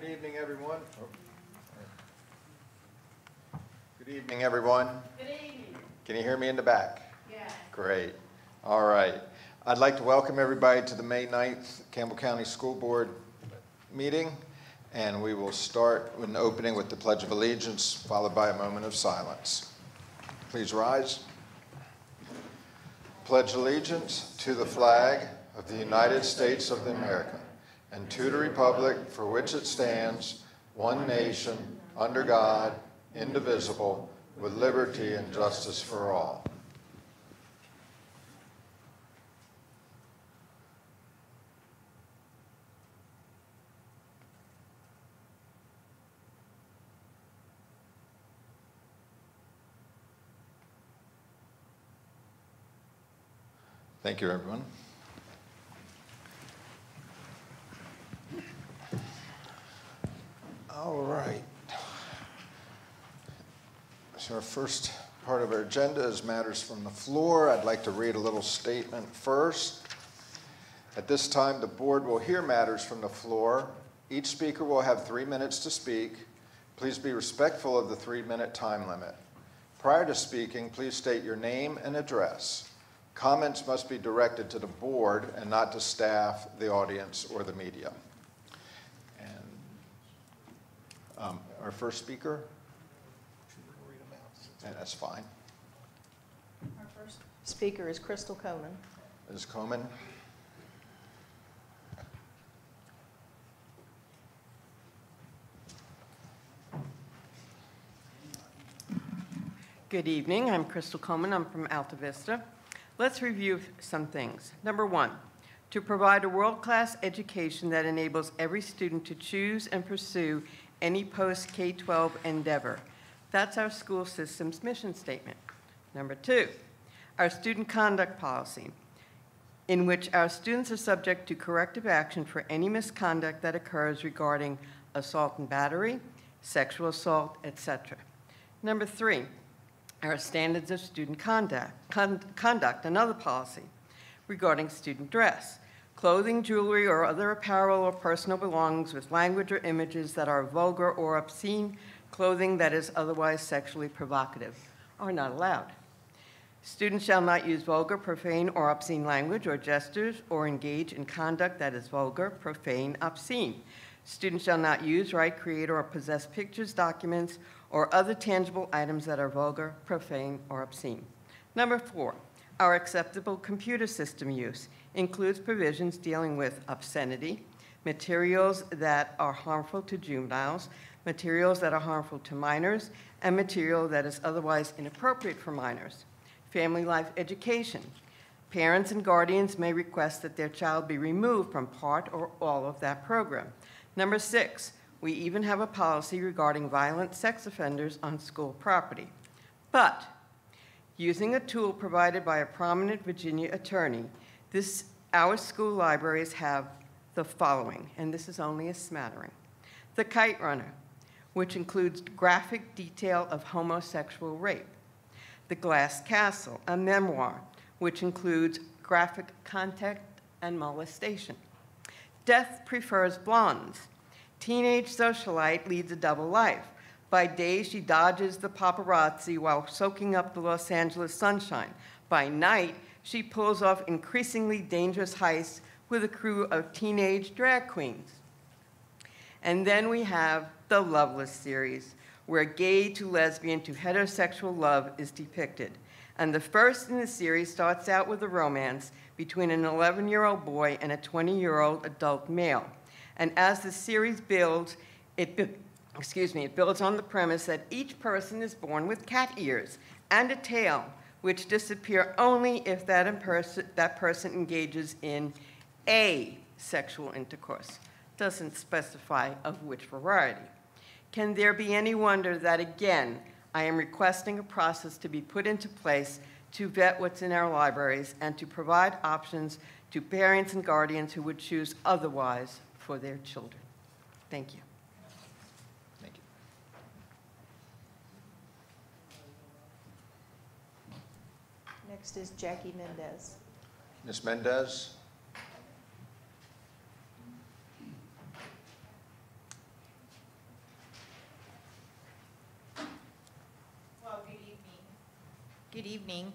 Good evening, everyone. Good evening, everyone. Good evening. Can you hear me in the back? Yeah. Great. All right. I'd like to welcome everybody to the May 9th Campbell County School Board meeting, and we will start with an opening with the Pledge of Allegiance, followed by a moment of silence. Please rise. Pledge allegiance to the flag of the United States of America and to the republic for which it stands, one nation, under God, indivisible, with liberty and justice for all. Thank you, everyone. All right. So our first part of our agenda is matters from the floor. I'd like to read a little statement first. At this time, the board will hear matters from the floor. Each speaker will have 3 minutes to speak. Please be respectful of the 3-minute time limit. Prior to speaking, please state your name and address. Comments must be directed to the board and not to staff, the audience, or the media. And our first speaker, and that's fine. Our first speaker is Crystal Coman. Ms. Coman. Good evening. I'm Crystal Coman. I'm from Alta Vista. Let's review some things. Number one, to provide a world-class education that enables every student to choose and pursue any post-K-12 endeavor. That's our school system's mission statement. Number two, our student conduct policy, in which our students are subject to corrective action for any misconduct that occurs regarding assault and battery, sexual assault, etc. Number three, our standards of student conduct, another policy regarding student dress, clothing, jewelry, or other apparel or personal belongings with language or images that are vulgar or obscene, clothing that is otherwise sexually provocative are not allowed. Students shall not use vulgar, profane, or obscene language or gestures or engage in conduct that is vulgar, profane, obscene. Students shall not use, write, create, or possess pictures, documents, or other tangible items that are vulgar, profane, or obscene. Number four, our acceptable computer system use includes provisions dealing with obscenity, materials that are harmful to juveniles, materials that are harmful to minors, and material that is otherwise inappropriate for minors. Family life education. Parents and guardians may request that their child be removed from part or all of that program. Number six, we even have a policy regarding violent sex offenders on school property. But using a tool provided by a prominent Virginia attorney, our school libraries have the following, and this is only a smattering. The Kite Runner, which includes graphic detail of homosexual rape. The Glass Castle, a memoir, which includes graphic content and molestation. Death Prefers Blondes. Teenage socialite leads a double life. By day, she dodges the paparazzi while soaking up the Los Angeles sunshine. By night, she pulls off increasingly dangerous heists with a crew of teenage drag queens. And then we have the Loveless series, where gay to lesbian to heterosexual love is depicted. And the first in the series starts out with a romance between an 11-year-old boy and a 20-year-old adult male. And as the series builds, it builds on the premise that each person is born with cat ears and a tail, which disappear only if that person engages in a sexual intercourse. Doesn't specify of which variety. Can there be any wonder that, again, I am requesting a process to be put into place to vet what's in our libraries and to provide options to parents and guardians who would choose otherwise for their children. Thank you. Thank you. Next is Jackie Mendez. Ms. Mendez. Good evening.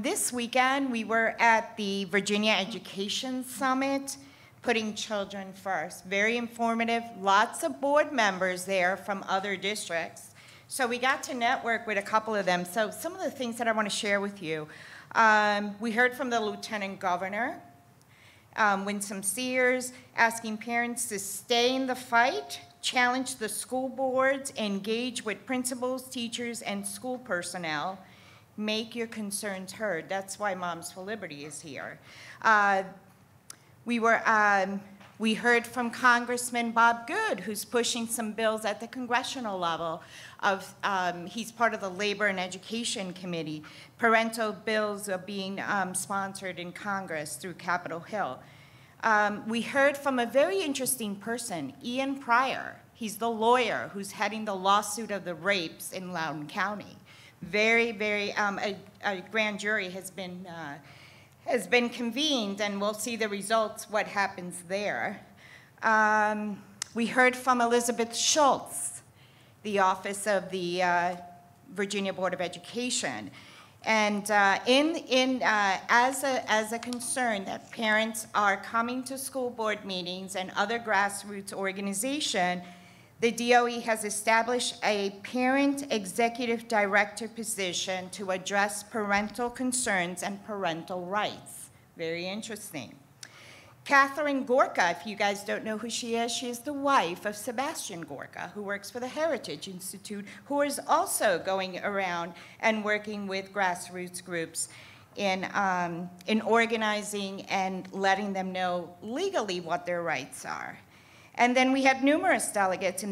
This weekend, we were at the Virginia Education Summit, putting children first. Very informative, lots of board members there from other districts. So we got to network with a couple of them. So some of the things that I want to share with you. We heard from the Lieutenant Governor, Winsome Sears, asking parents to stay in the fight, challenge the school boards, engage with principals, teachers, and school personnel. Make your concerns heard. That's why Moms for Liberty is here. We heard from Congressman Bob Good, who's pushing some bills at the congressional level. He's part of the Labor and Education Committee. Parental bills are being sponsored in Congress through Capitol Hill. We heard from a very interesting person, Ian Pryor. He's the lawyer who's heading the lawsuit of the rapes in Loudoun County. Very, a grand jury has been convened, and we'll see the results, what happens there. We heard from Elizabeth Schultz, the office of the Virginia Board of Education. And as a concern that parents are coming to school board meetings and other grassroots organization, the DOE has established a parent executive director position to address parental concerns and parental rights. Very interesting. Catherine Gorka, if you guys don't know who she is the wife of Sebastian Gorka, who works for the Heritage Institute, who is also going around and working with grassroots groups in organizing and letting them know legally what their rights are. And then we had numerous delegates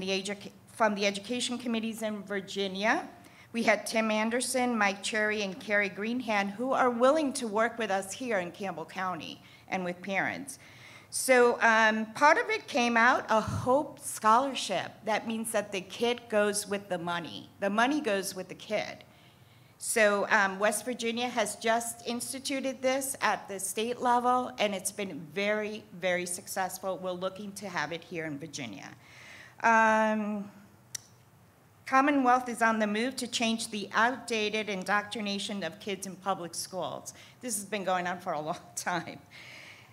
from the education committees in Virginia. We had Tim Anderson, Mike Cherry, and Carrie Greenhand, who are willing to work with us here in Campbell County and with parents. So part of it came out, a HOPE scholarship. That means that the kid goes with the money. The money goes with the kid. So West Virginia has just instituted this at the state level, and it's been very, very successful. We're looking to have it here in Virginia. Commonwealth is on the move to change the outdated indoctrination of kids in public schools. This has been going on for a long time.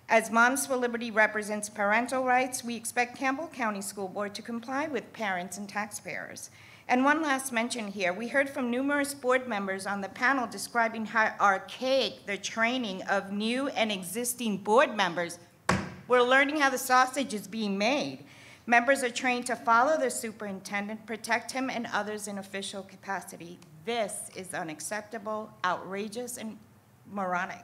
As Moms for Liberty represents parental rights, we expect Campbell County School Board to comply with parents and taxpayers. And one last mention here, we heard from numerous board members on the panel describing how archaic the training of new and existing board members. We're learning how the sausage is being made. Members are trained to follow the superintendent, protect him and others in official capacity. This is unacceptable, outrageous, and moronic.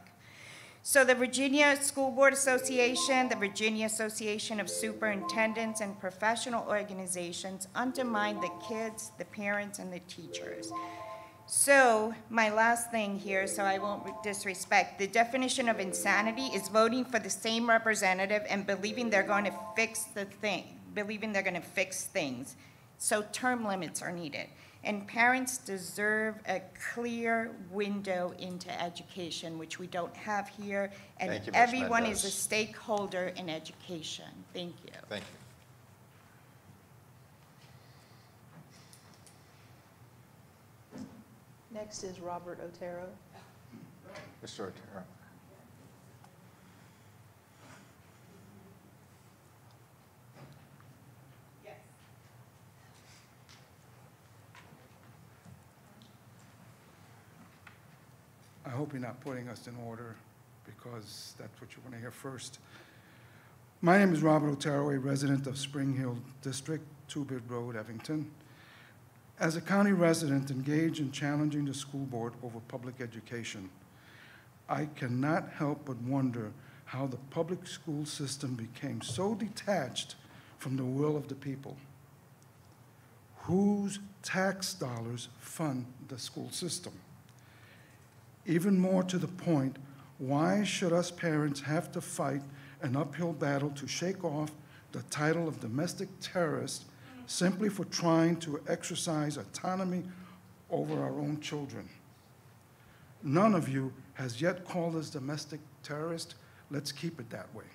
So the Virginia School Board Association, the Virginia Association of Superintendents, and professional organizations undermine the kids, the parents, and the teachers. So my last thing here, so I won't disrespect, the definition of insanity is voting for the same representative and believing they're going to fix things. So term limits are needed. And parents deserve a clear window into education, which we don't have here. And Thank you, Ms. everyone Mendez. is a stakeholder in education. Thank you. Thank you. Next is Robert Otero. Mr. Otero. I hope you're not putting us in order because that's what you want to hear first. My name is Robert Otero, a resident of Spring Hill District, Two-Bit Road, Evington. As a county resident engaged in challenging the school board over public education, I cannot help but wonder how the public school system became so detached from the will of the people. Whose tax dollars fund the school system? Even more to the point, why should us parents have to fight an uphill battle to shake off the title of domestic terrorist simply for trying to exercise autonomy over our own children? None of you has yet called us domestic terrorist. Let's keep it that way.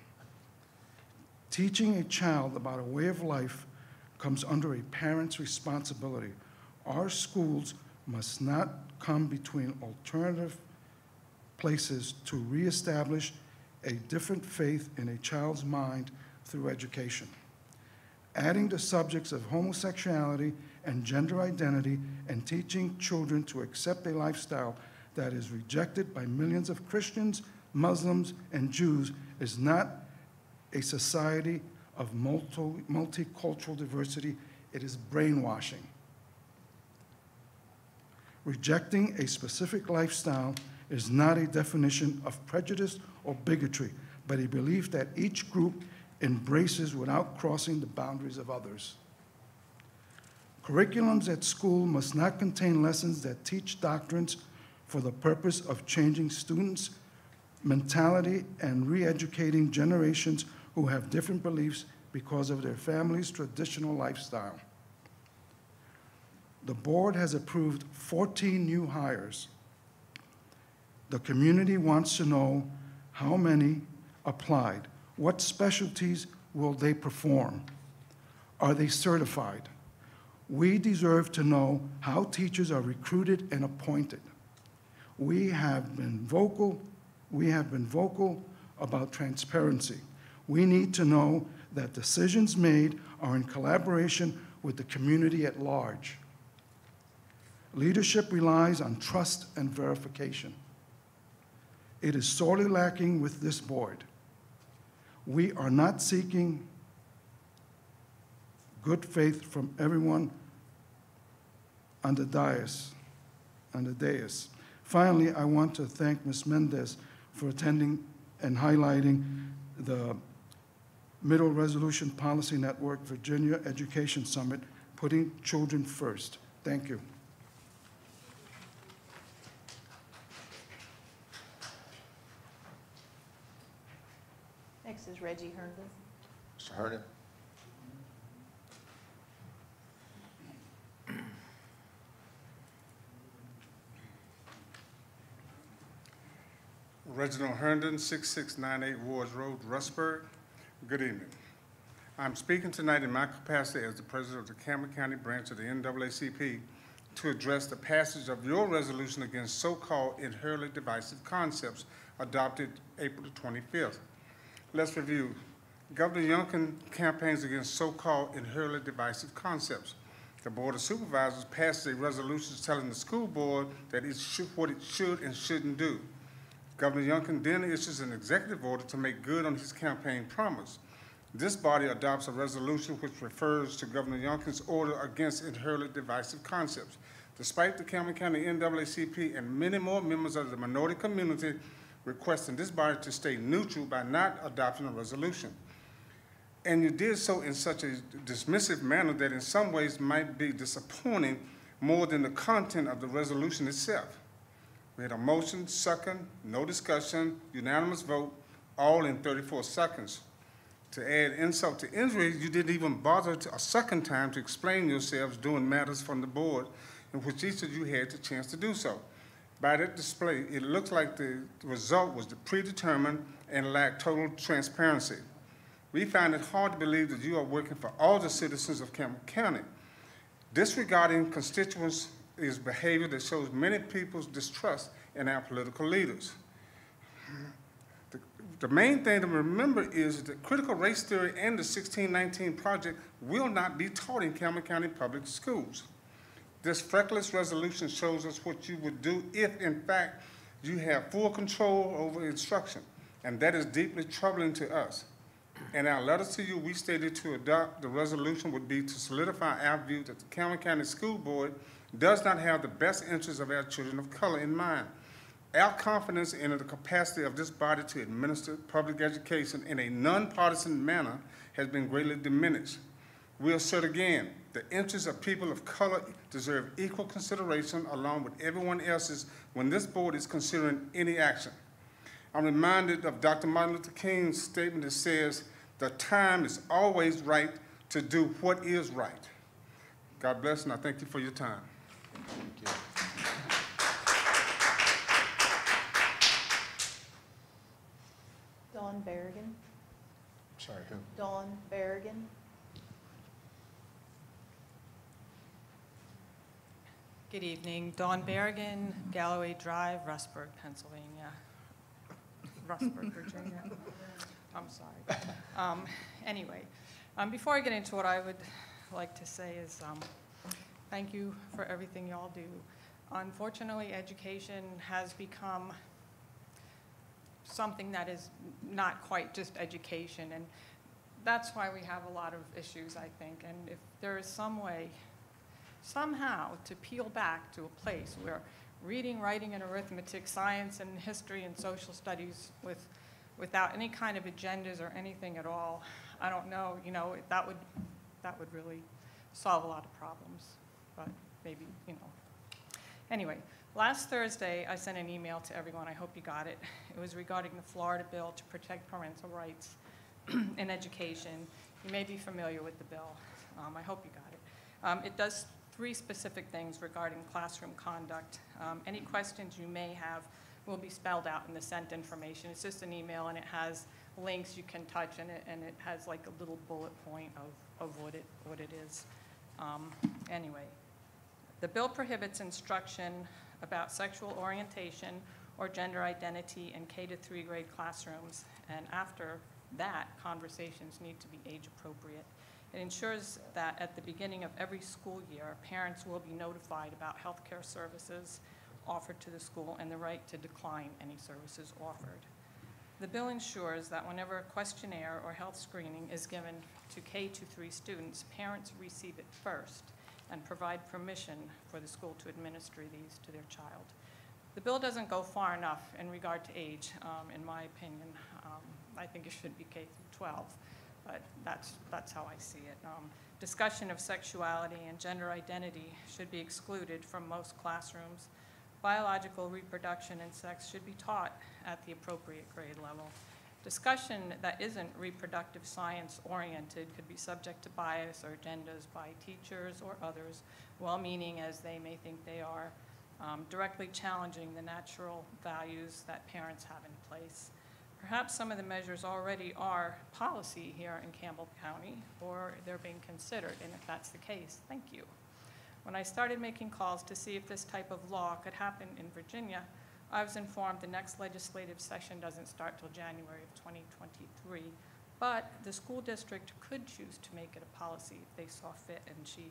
Teaching a child about a way of life comes under a parent's responsibility. Our schools must not come between alternative places to reestablish a different faith in a child's mind through education. Adding the subjects of homosexuality and gender identity and teaching children to accept a lifestyle that is rejected by millions of Christians, Muslims, and Jews is not a society of multicultural diversity. It is brainwashing. Rejecting a specific lifestyle is not a definition of prejudice or bigotry, but a belief that each group embraces without crossing the boundaries of others. Curriculums at school must not contain lessons that teach doctrines for the purpose of changing students' mentality and re-educating generations who have different beliefs because of their family's traditional lifestyle. The board has approved 14 new hires. The community wants to know how many applied. What specialties will they perform? Are they certified? We deserve to know how teachers are recruited and appointed. We have been vocal about transparency. We need to know that decisions made are in collaboration with the community at large. Leadership relies on trust and verification. It is sorely lacking with this board. We are not seeking good faith from everyone on the dais. Finally, I want to thank Ms. Mendez for attending and highlighting the Middle Resolution Policy Network Virginia Education Summit, putting children first. Thank you. Next is Reggie Herndon. Mr. Herndon. Reginald Herndon, 6698 Wards Road, Rustburg. Good evening. I'm speaking tonight in my capacity as the president of the Campbell County branch of the NAACP to address the passage of your resolution against so-called inherently divisive concepts adopted April the 25th. Let's review. Governor Youngkin campaigns against so-called inherently divisive concepts. The Board of Supervisors passes a resolution telling the school board that what it should and shouldn't do. Governor Youngkin then issues an executive order to make good on his campaign promise. This body adopts a resolution which refers to Governor Youngkin's order against inherently divisive concepts. Despite the Campbell County NAACP and many more members of the minority community requesting this body to stay neutral by not adopting a resolution. And you did so in such a dismissive manner that in some ways might be disappointing more than the content of the resolution itself. We had a motion, second, no discussion, unanimous vote, all in 34 seconds. To add insult to injury, you didn't even bother a second time to explain yourselves doing matters from the board in which each of you had the chance to do so. By that display, it looks like the result was predetermined and lacked total transparency. We find it hard to believe that you are working for all the citizens of Campbell County. Disregarding constituents is behavior that shows many people's distrust in our political leaders. The main thing to remember is that critical race theory and the 1619 Project will not be taught in Campbell County Public Schools. This feckless resolution shows us what you would do if, in fact, you have full control over instruction, and that is deeply troubling to us. In our letters to you, we stated to adopt the resolution would be to solidify our view that the Campbell County School Board does not have the best interests of our children of color in mind. Our confidence in the capacity of this body to administer public education in a nonpartisan manner has been greatly diminished. We assert again, the interests of people of color deserve equal consideration along with everyone else's when this board is considering any action. I'm reminded of Dr. Martin Luther King's statement that says, the time is always right to do what is right. God bless, and I thank you for your time. Thank you. Dawn Berrigan. Sorry, who? Dawn Berrigan. Good evening. Dawn Berrigan, Galloway Drive, Rustburg, Pennsylvania. Rustburg, Virginia. I'm sorry. Anyway, before I get into what I would like to say is thank you for everything y'all do. Unfortunately, education has become something that is not quite just education, and that's why we have a lot of issues, I think. And if there is some way, somehow, to peel back to a place where reading, writing, and arithmetic, science and history and social studies without any kind of agendas or anything at all, I don't know, that would really solve a lot of problems, but maybe, Anyway, last Thursday, I sent an email to everyone. I hope you got it. It was regarding the Florida bill to protect parental rights in education. You may be familiar with the bill. I hope you got it. It does 3 specific things regarding classroom conduct. Any questions you may have will be spelled out in the sent information. It's just an email, and it has links you can touch, and it has like a little bullet point of what it is. Anyway. The bill prohibits instruction about sexual orientation or gender identity in K to 3 grade classrooms, and after that, conversations need to be age appropriate. It ensures that at the beginning of every school year, parents will be notified about healthcare services offered to the school and the right to decline any services offered. The bill ensures that whenever a questionnaire or health screening is given to K to 3 students, parents receive it first and provide permission for the school to administer these to their child. The bill doesn't go far enough in regard to age, in my opinion. I think it should be K through 12, but that's how I see it. Discussion of sexuality and gender identity should be excluded from most classrooms. Biological reproduction and sex should be taught at the appropriate grade level. Discussion that isn't reproductive science oriented could be subject to bias or agendas by teachers or others, well-meaning as they may think they are, directly challenging the natural values that parents have in place. Perhaps some of the measures already are policy here in Campbell County, or they're being considered, and if that's the case, thank you. When I started making calls to see if this type of law could happen in Virginia, I was informed the next legislative session doesn't start till January of 2023, but the school district could choose to make it a policy if they saw fit, and she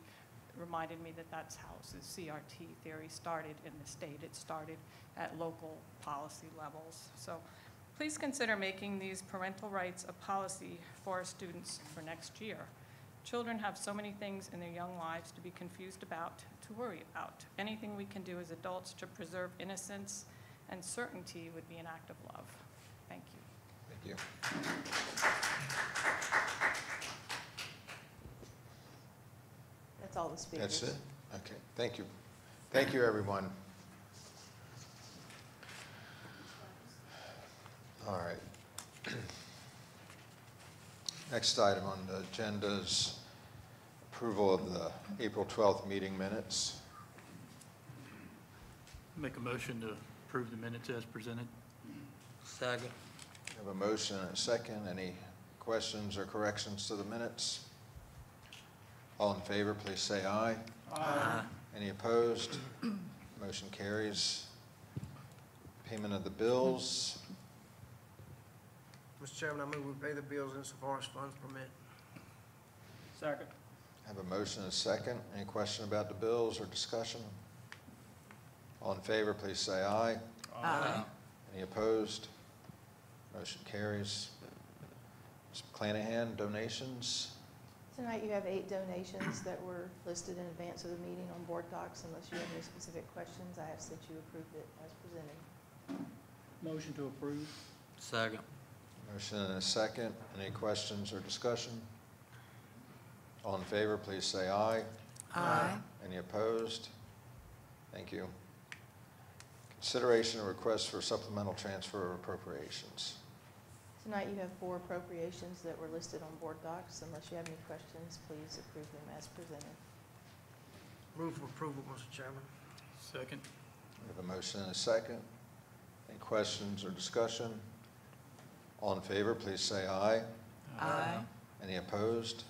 reminded me that that's how the CRT theory started in the state. It started at local policy levels. So please consider making these parental rights a policy for our students for next year. Children have so many things in their young lives to be confused about, to worry about. Anything we can do as adults to preserve innocence and certainty would be an act of love. Thank you. Thank you. That's all the speakers. That's it? Okay, thank you. Thank you, everyone. All right. Next item on the agenda is approval of the April 12th meeting minutes. Make a motion to approve the minutes as presented. Second. We have a motion and a second. Any questions or corrections to the minutes? All in favor, please say aye. Aye. Any opposed? Motion carries. Payment of the bills. Mr. Chairman, I move we pay the bills insofar as funds permit. Second. Have a motion and a second. Any question about the bills or discussion? All in favor, please say aye. Aye. Any opposed? Motion carries. Ms. McClanahan, donations. Tonight you have 8 donations that were listed in advance of the meeting on board docs. Unless you have any specific questions, I ask that you approve it as presented. Motion to approve. Second. Motion and a second. Any questions or discussion? All in favor, please say aye. Aye. Any opposed? Thank you. Consideration of requests for supplemental transfer of appropriations. Tonight you have 4 appropriations that were listed on board docs. Unless you have any questions, please approve them as presented. Move for approval, Mr. Chairman. Second. We have a motion and a second. Any questions or discussion? All in favor, please say aye. Aye. Any opposed?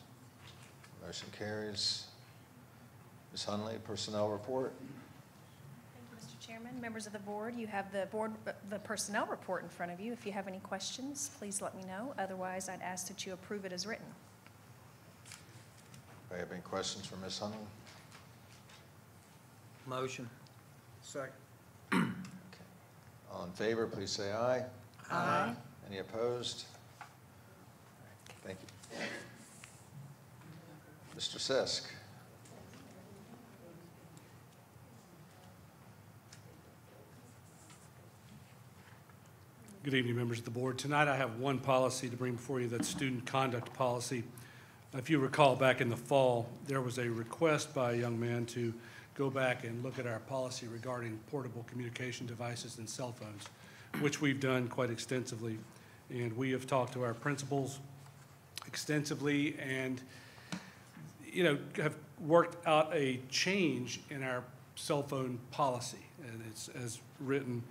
Motion carries. Ms. Hunley, personnel report. Chairman, members of the board, you have the personnel report in front of you. If you have any questions, please let me know. Otherwise, I'd ask that you approve it as written. Do I have any questions for Ms. Huntley? Motion. Second. All in favor, please say aye. Aye. Any opposed? Thank you. Mr. Sisk. Good evening, members of the board. Tonight I have one policy to bring before you, that's student conduct policy. If you recall, back in the fall, there was a request by a young man to go back and look at our policy regarding portable communication devices and cell phones, which we've done quite extensively. And we have talked to our principals extensively and, you know, have worked out a change in our cell phone policy. And it's as written.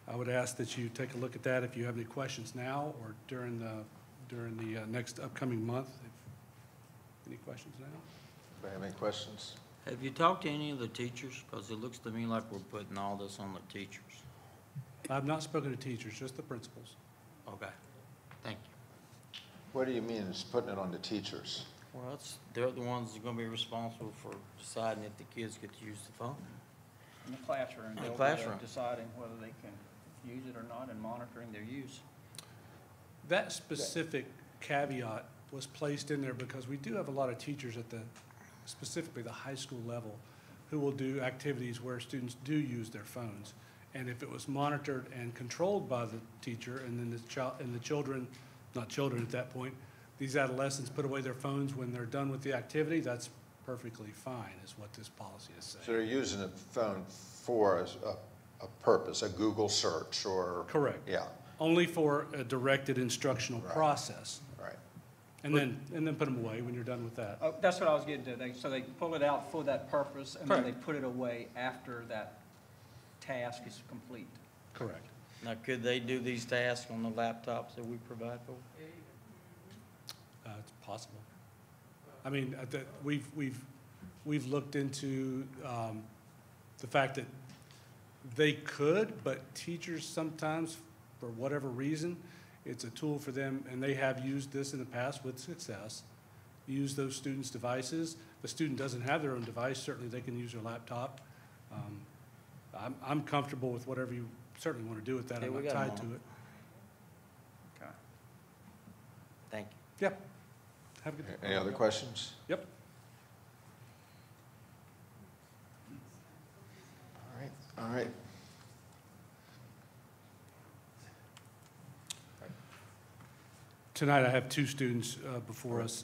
I would ask that you take a look at that if you have any questions now or during the next upcoming month. Any questions now? Do I have any questions? Have you talked to any of the teachers? Because it looks to me like we're putting all this on the teachers. I've not spoken to teachers, just the principals. Okay, thank you. What do you mean it's putting it on the teachers? Well, they're the ones that are gonna be responsible for deciding if the kids get to use the phone. In the classroom. In the they'll be, classroom. Deciding whether they can use it or not and monitoring their use. That specific caveat was placed in there because we do have a lot of teachers at specifically the high school level, who will do activities where students do use their phones. And if it was monitored and controlled by the teacher, and then the children, not children at that point, these adolescents put away their phones when they're done with the activity, that's perfectly fine, is what this policy is saying. So they're using the phone for a purpose, a Google search or? Correct. Yeah, Only for a directed instructional Right. process. right. And then put them away when you're done with that. Oh, that's what I was getting to. So they pull it out for that purpose, and then they Correct. put it away after that task is complete. Correct. Now, could they do these tasks on the laptops that we provide for? It's possible. I mean, we've looked into the fact that they could, but teachers sometimes, for whatever reason, it's a tool for them, and they have used this in the past with success. Use those students' devices. If a student doesn't have their own device, certainly they can use their laptop. I'm comfortable with whatever you certainly want to do with that. Yeah, I'm we not got 'em tied to on. it. Okay. Thank you. Yep. Have a good day. Any other questions? Yep. All right, all right. Tonight, I have two students before us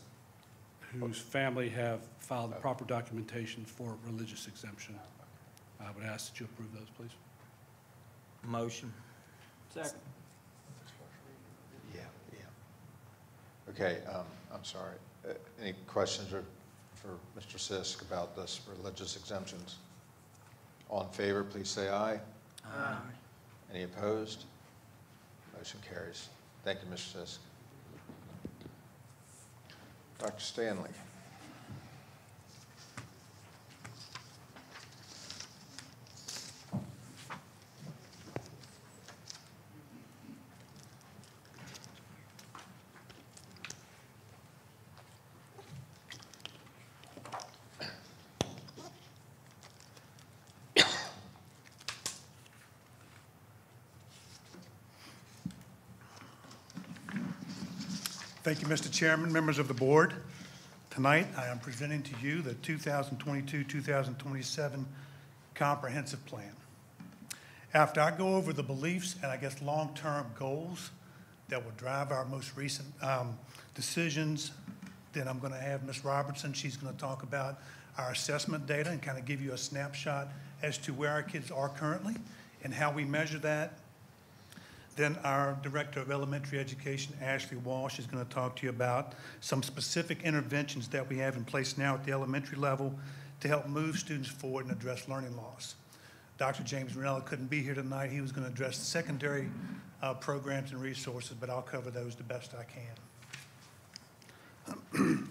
whose family have filed the proper documentation for religious exemption. I would ask that you approve those, please. Motion. Second. Yeah, yeah. Okay, I'm sorry. Any questions for Mr. Sisk about this religious exemptions? All in favor, please say aye. Aye. Any opposed? Motion carries. Thank you, Mr. Sisk. Dr. Stanley. Thank you, Mr. Chairman, members of the board. Tonight, I am presenting to you the 2022-2027 Comprehensive Plan. After I go over the beliefs and I guess long-term goals that will drive our most recent decisions, then I'm going to have Ms. Robertson. She's going to talk about our assessment data and kind of give you a snapshot as to where our kids are currently and how we measure that. Then our Director of Elementary Education, Ashley Walsh, is going to talk to you about some specific interventions that we have in place now at the elementary level to help move students forward and address learning loss. Dr. James Ranella couldn't be here tonight. He was going to address the secondary programs and resources, but I'll cover those the best I can.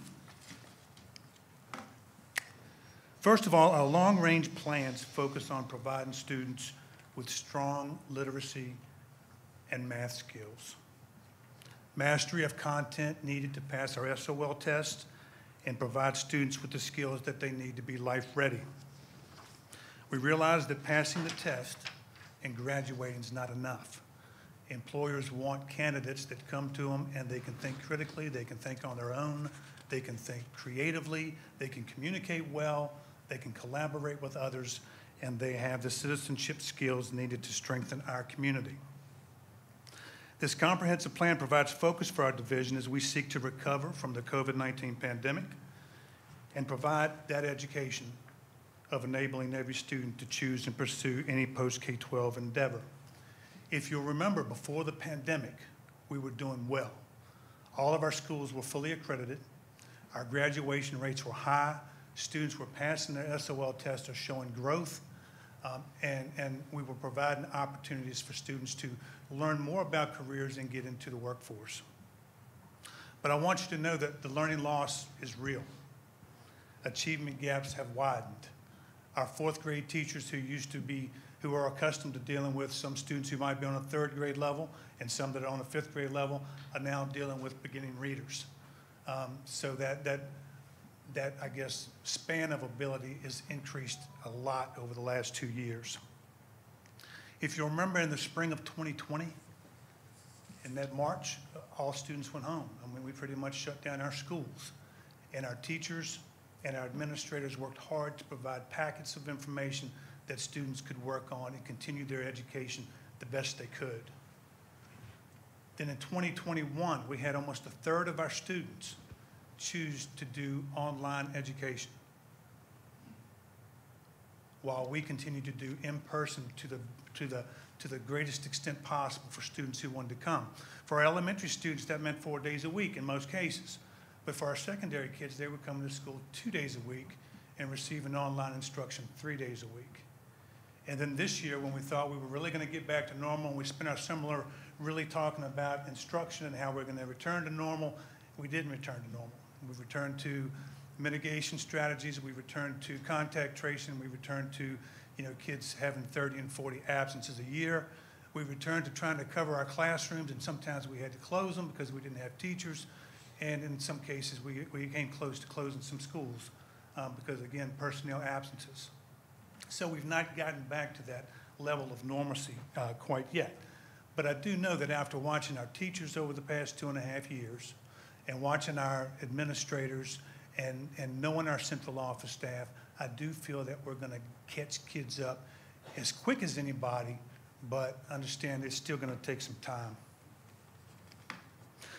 First of all, our long-range plans focus on providing students with strong literacy and math skills. Mastery of content needed to pass our SOL test and provide students with the skills that they need to be life-ready. We realize that passing the test and graduating is not enough. Employers want candidates that come to them and they can think critically, they can think on their own, they can think creatively, they can communicate well, they can collaborate with others, and they have the citizenship skills needed to strengthen our community. This comprehensive plan provides focus for our division as we seek to recover from the COVID-19 pandemic and provide that education of enabling every student to choose and pursue any post-K-12 endeavor. If you'll remember, before the pandemic, we were doing well. All of our schools were fully accredited. Our graduation rates were high. Students were passing their SOL test or showing growth. And we were providing opportunities for students to learn more about careers and get into the workforce. But I want you to know that the learning loss is real. Achievement gaps have widened. Our fourth grade teachers who are accustomed to dealing with some students who might be on a third grade level and some that are on a fifth grade level are now dealing with beginning readers. So that I guess, span of ability is increased a lot over the last 2 years. If you remember in the spring of 2020, in that March, all students went home. I mean, we pretty much shut down our schools. And our teachers and our administrators worked hard to provide packets of information that students could work on and continue their education the best they could. Then in 2021, we had almost a third of our students choose to do online education, while we continue to do in-person to the greatest extent possible for students who wanted to come. For our elementary students, that meant 4 days a week in most cases. But for our secondary kids, they were coming to school 2 days a week and receiving online instruction 3 days a week. And then this year, when we thought we were really going to get back to normal, and we spent our summer really talking about instruction and how we're going to return to normal, we didn't return to normal. We returned to mitigation strategies, we returned to contact tracing, we returned to kids having 30 and 40 absences a year. We returned to trying to cover our classrooms, and sometimes we had to close them because we didn't have teachers. And in some cases, we came close to closing some schools because, again, personnel absences. So we've not gotten back to that level of normalcy quite yet. But I do know that after watching our teachers over the past 2.5 years and watching our administrators and knowing our central office staff, I do feel that we're going to catch kids up as quick as anybody, but understand it's still going to take some time.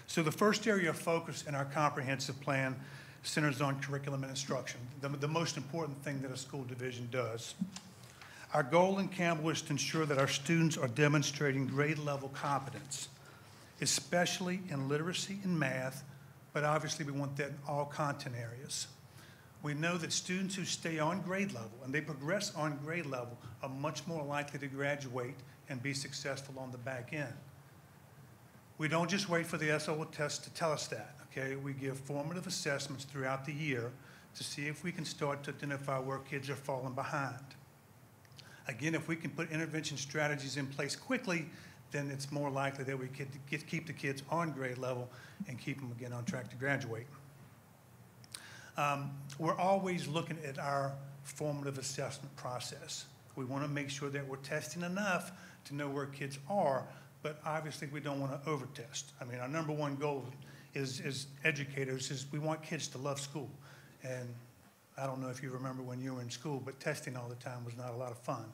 So the first area of focus in our comprehensive plan centers on curriculum and instruction, the most important thing that a school division does. Our goal in Campbell is to ensure that our students are demonstrating grade level competence, especially in literacy and math, but obviously we want that in all content areas. We know that students who stay on grade level and they progress on grade level are much more likely to graduate and be successful on the back end. We don't just wait for the SOL test to tell us that, okay? We give formative assessments throughout the year to see if we can start to identify where kids are falling behind. Again, if we can put intervention strategies in place quickly, then it's more likely that we could keep the kids on grade level and keep them again on track to graduate. We're always looking at our formative assessment process. We want to make sure that we're testing enough to know where kids are, but obviously we don't want to over-test. I mean, our number one goal is educators is we want kids to love school. And I don't know if you remember when you were in school, but testing all the time was not a lot of fun.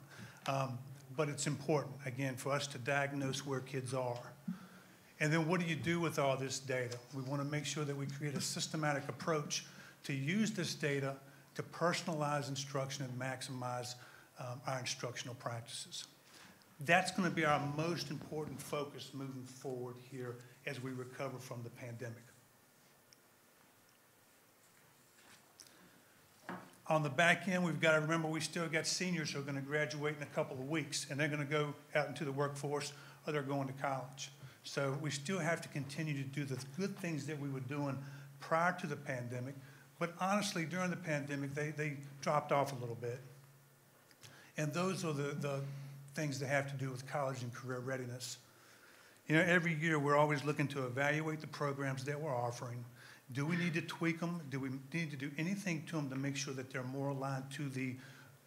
But it's important, again, for us to diagnose where kids are. And then what do you do with all this data? We want to make sure that we create a systematic approach to use this data to personalize instruction and maximize our instructional practices. That's going to be our most important focus moving forward here as we recover from the pandemic. On the back end, we've got to remember we still got seniors who are going to graduate in a couple of weeks, and they're going to go out into the workforce or they're going to college. So we still have to continue to do the good things that we were doing prior to the pandemic, but honestly, during the pandemic, they dropped off a little bit. And those are the things that have to do with college and career readiness. You know, every year we're always looking to evaluate the programs that we're offering. Do we need to tweak them? Do we need to do anything to them to make sure that they're more aligned to the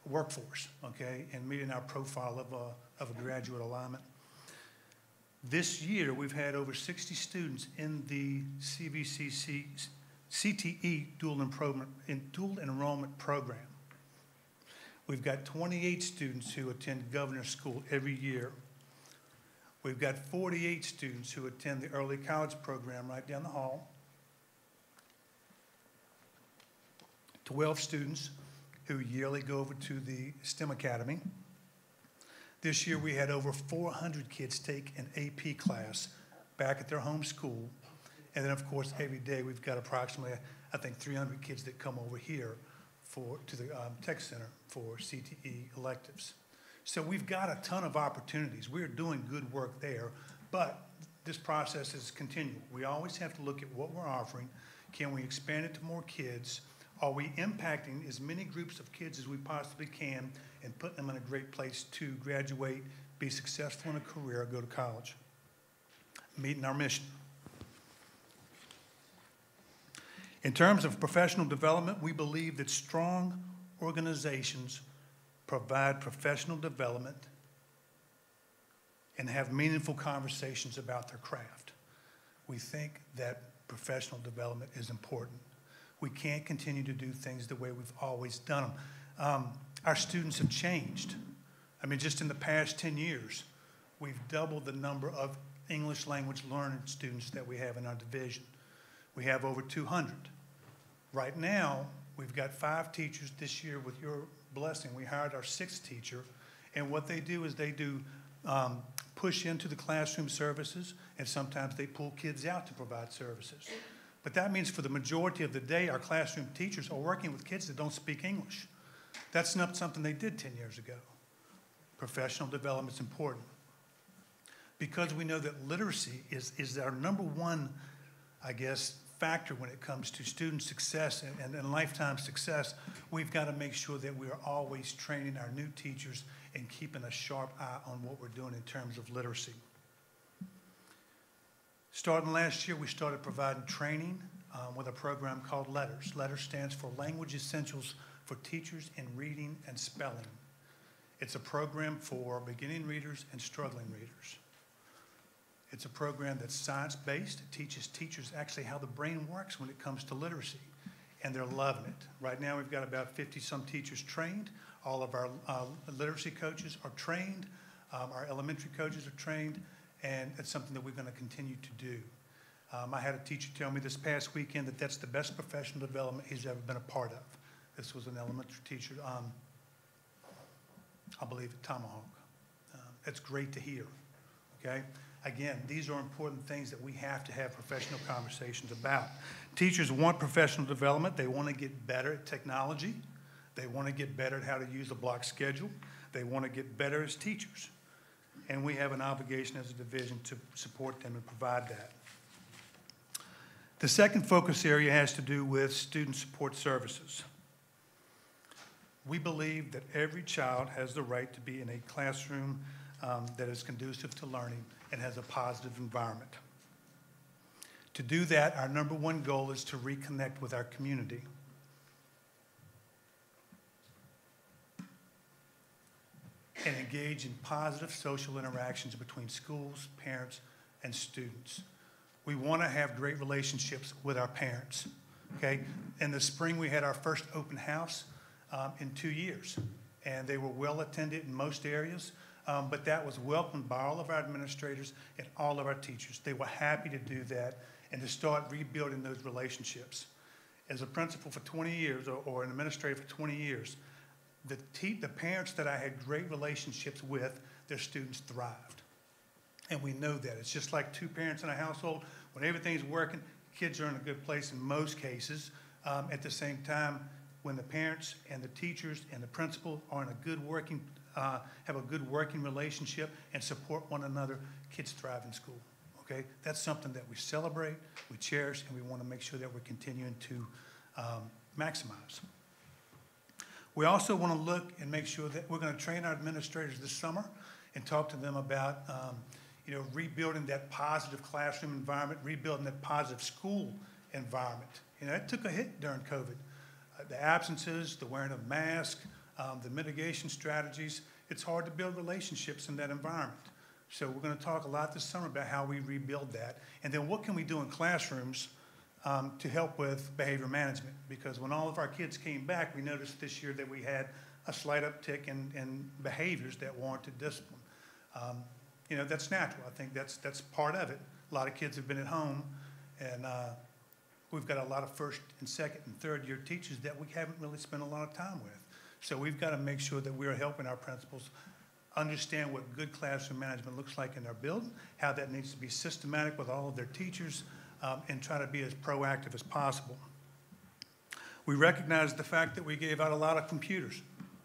workforce, okay, and meeting our profile of a graduate alignment? This year, we've had over 60 students in the CTE dual enrollment program. We've got 28 students who attend Governor's School every year. We've got 48 students who attend the early college program right down the hall. 12 students who yearly go over to the STEM Academy. This year we had over 400 kids take an AP class back at their home school. And then of course every day we've got approximately, I think, 300 kids that come over here to the Tech Center for CTE electives. So we've got a ton of opportunities. We're doing good work there, but this process is continual. We always have to look at what we're offering. Can we expand it to more kids? Are we impacting as many groups of kids as we possibly can and putting them in a great place to graduate, be successful in a career, go to college? Meeting our mission. In terms of professional development, we believe that strong organizations provide professional development and have meaningful conversations about their craft. We think that professional development is important. We can't continue to do things the way we've always done them. Our students have changed. I mean, just in the past 10 years, we've doubled the number of English language learning students that we have in our division. We have over 200. Right now, we've got 5 teachers. This year, with your blessing, we hired our 6th teacher, and what they do is they do push into the classroom services, and sometimes they pull kids out to provide services. But that means for the majority of the day, our classroom teachers are working with kids that don't speak English. That's not something they did 10 years ago. Professional development is important. Because we know that literacy is our #1, I guess, factor when it comes to student success and lifetime success, we've got to make sure that we are always training our new teachers and keeping a sharp eye on what we're doing in terms of literacy. Starting last year, we started providing training with a program called LETTERS. LETTERS stands for Language Essentials for Teachers in Reading and Spelling. It's a program for beginning readers and struggling readers. It's a program that's science-based. It teaches teachers actually how the brain works when it comes to literacy, and they're loving it. Right now, we've got about 50-some teachers trained. All of our literacy coaches are trained. Our elementary coaches are trained. And it's something that we're going to continue to do. I had a teacher tell me this past weekend that that's the best professional development he's ever been a part of. This was an elementary teacher, I believe at Tomahawk. That's great to hear, okay? Again, these are important things that we have to have professional conversations about. Teachers want professional development. They want to get better at technology. They want to get better at how to use a block schedule. They want to get better as teachers. And we have an obligation as a division to support them and provide that. The second focus area has to do with student support services. We believe that every child has the right to be in a classroom that is conducive to learning and has a positive environment. To do that, our #1 goal is to reconnect with our community. And engage in positive social interactions between schools, parents, and students. We want to have great relationships with our parents, okay? In the spring, we had our first open house in 2 years, and they were well attended in most areas, but that was welcomed by all of our administrators and all of our teachers. They were happy to do that and to start rebuilding those relationships. As a principal for 20 years or an administrator for 20 years, the parents that I had great relationships with, their students thrived. And we know that. It's just like 2 parents in a household. When everything's working, kids are in a good place in most cases. At the same time, when the parents and the teachers and the principal are in a good working, have a good working relationship and support one another, kids thrive in school, okay? That's something that we celebrate, we cherish, and we want to make sure that we're continuing to maximize. We also want to look and make sure that we're going to train our administrators this summer and talk to them about, rebuilding that positive classroom environment, rebuilding that positive school environment. It took a hit during COVID. The absences, the wearing of masks, the mitigation strategies, it's hard to build relationships in that environment. So we're going to talk a lot this summer about how we rebuild that. And then what can we do in classrooms to help with behavior management? Because when all of our kids came back, we noticed this year that we had a slight uptick in behaviors that warranted discipline. That's natural. I think that's part of it. A lot of kids have been at home, and we've got a lot of first and second and third year teachers that we haven't really spent a lot of time with. So we've got to make sure that we're helping our principals understand what good classroom management looks like in their building, how that needs to be systematic with all of their teachers, and try to be as proactive as possible. We recognize the fact that we gave out a lot of computers.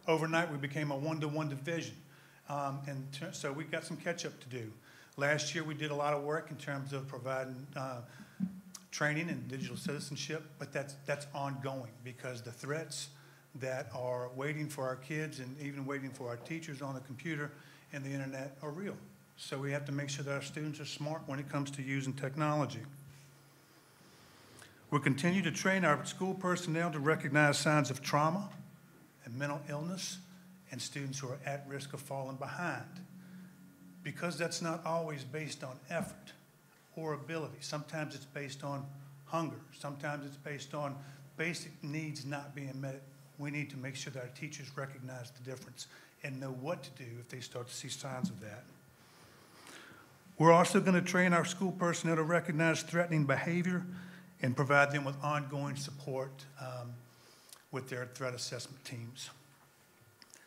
Overnight, we became a one-to-one division. So we've got some catch-up to do. Last year, we did a lot of work in terms of providing training in digital citizenship, but that's ongoing because the threats that are waiting for our kids and even waiting for our teachers on the computer and the internet are real. So we have to make sure that our students are smart when it comes to using technology. We'll continue to train our school personnel to recognize signs of trauma and mental illness and students who are at risk of falling behind. Because that's not always based on effort or ability. Sometimes it's based on hunger. Sometimes it's based on basic needs not being met. We need to make sure that our teachers recognize the difference and know what to do if they start to see signs of that. We're also going to train our school personnel to recognize threatening behavior and provide them with ongoing support with their threat assessment teams.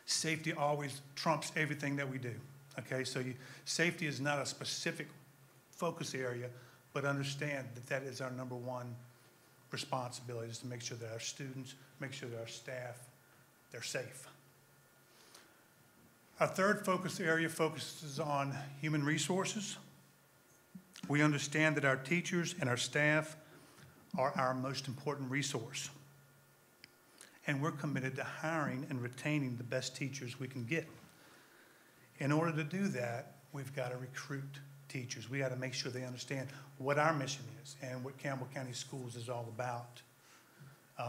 Safety always trumps everything that we do, okay? So safety is not a specific focus area, but understand that that is our number one responsibility, is to make sure that our students, make sure that our staff, they're safe. Our third focus area focuses on human resources. We understand that our teachers and our staff are our most important resource. And we're committed to hiring and retaining the best teachers we can get. In order to do that, we've got to recruit teachers. We got to make sure they understand what our mission is and what Campbell County Schools is all about.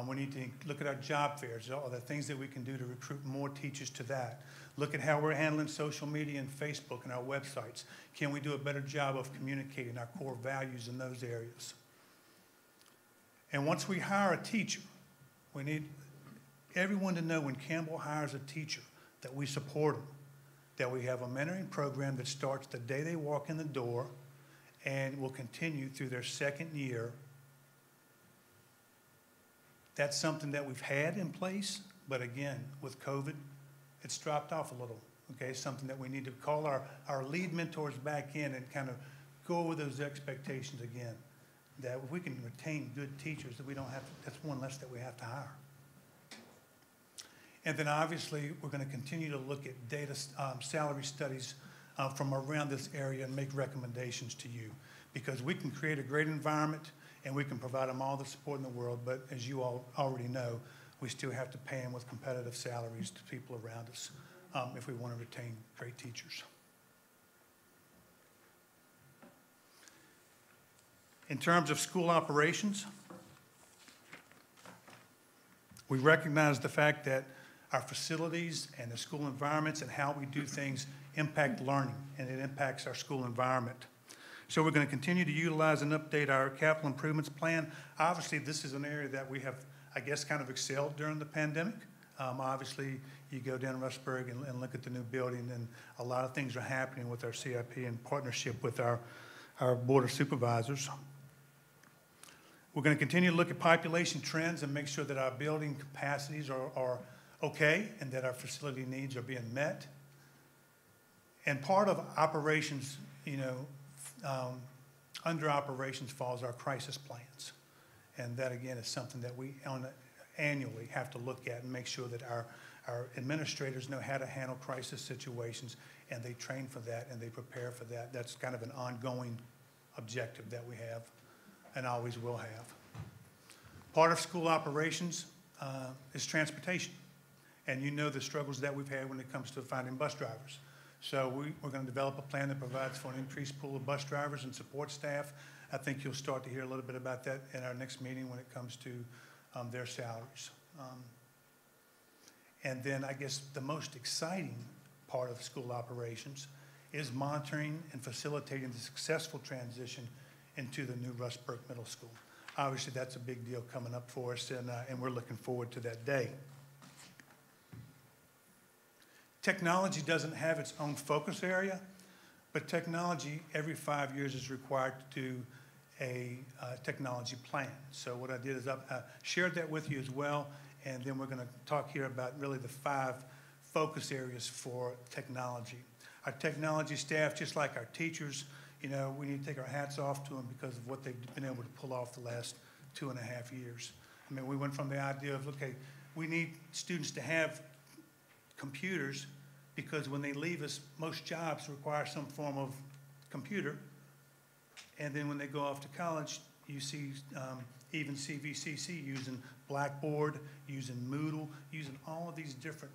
We need to look at our job fairs, all the things that we can do to recruit more teachers to that. Look at how we're handling social media and Facebook and our websites. Can we do a better job of communicating our core values in those areas? And once we hire a teacher, we need everyone to know when Campbell hires a teacher that we support them, that we have a mentoring program that starts the day they walk in the door and will continue through their second year. That's something that we've had in place, but again, with COVID, it's dropped off a little, okay? Something that we need to call our lead mentors back in and kind of go over those expectations again. That if we can retain good teachers, that we don't have to, that's one less that we have to hire. And then obviously, we're going to continue to look at data salary studies from around this area and make recommendations to you. Because we can create a great environment and we can provide them all the support in the world, but as you all already know, we still have to pay them with competitive salaries to people around us if we want to retain great teachers. In terms of school operations, we recognize the fact that our facilities and the school environments and how we do things impact learning, and it impacts our school environment. So we're going to continue to utilize and update our capital improvements plan. Obviously, this is an area that we have, I guess, kind of excelled during the pandemic. Obviously, you go down Rustburg and look at the new building, and a lot of things are happening with our CIP in partnership with our Board of Supervisors. We're going to continue to look at population trends and make sure that our building capacities are okay and that our facility needs are being met. And part of operations, under operations falls our crisis plans. And that, again, is something that we annually have to look at and make sure that our administrators know how to handle crisis situations, and they train for that and they prepare for that. That's kind of an ongoing objective that we have and always will have. Part of school operations is transportation. And you know the struggles that we've had when it comes to finding bus drivers. So we're going to develop a plan that provides for an increased pool of bus drivers and support staff. I think you'll start to hear a little bit about that in our next meeting when it comes to their salaries. And then I guess the most exciting part of school operations is monitoring and facilitating the successful transition into the new Rustburg Middle School. Obviously, that's a big deal coming up for us, and we're looking forward to that day. Technology doesn't have its own focus area, but technology every 5 years is required to do a technology plan. So what I did is I shared that with you as well, and then we're going to talk here about really the 5 focus areas for technology. Our technology staff, just like our teachers, you know, we need to take our hats off to them because of what they've been able to pull off the last 2.5 years. I mean, we went from the idea of, okay, we need students to have computers because when they leave us, most jobs require some form of computer. And then when they go off to college, you see even CVCC using Blackboard, using Moodle, using all of these different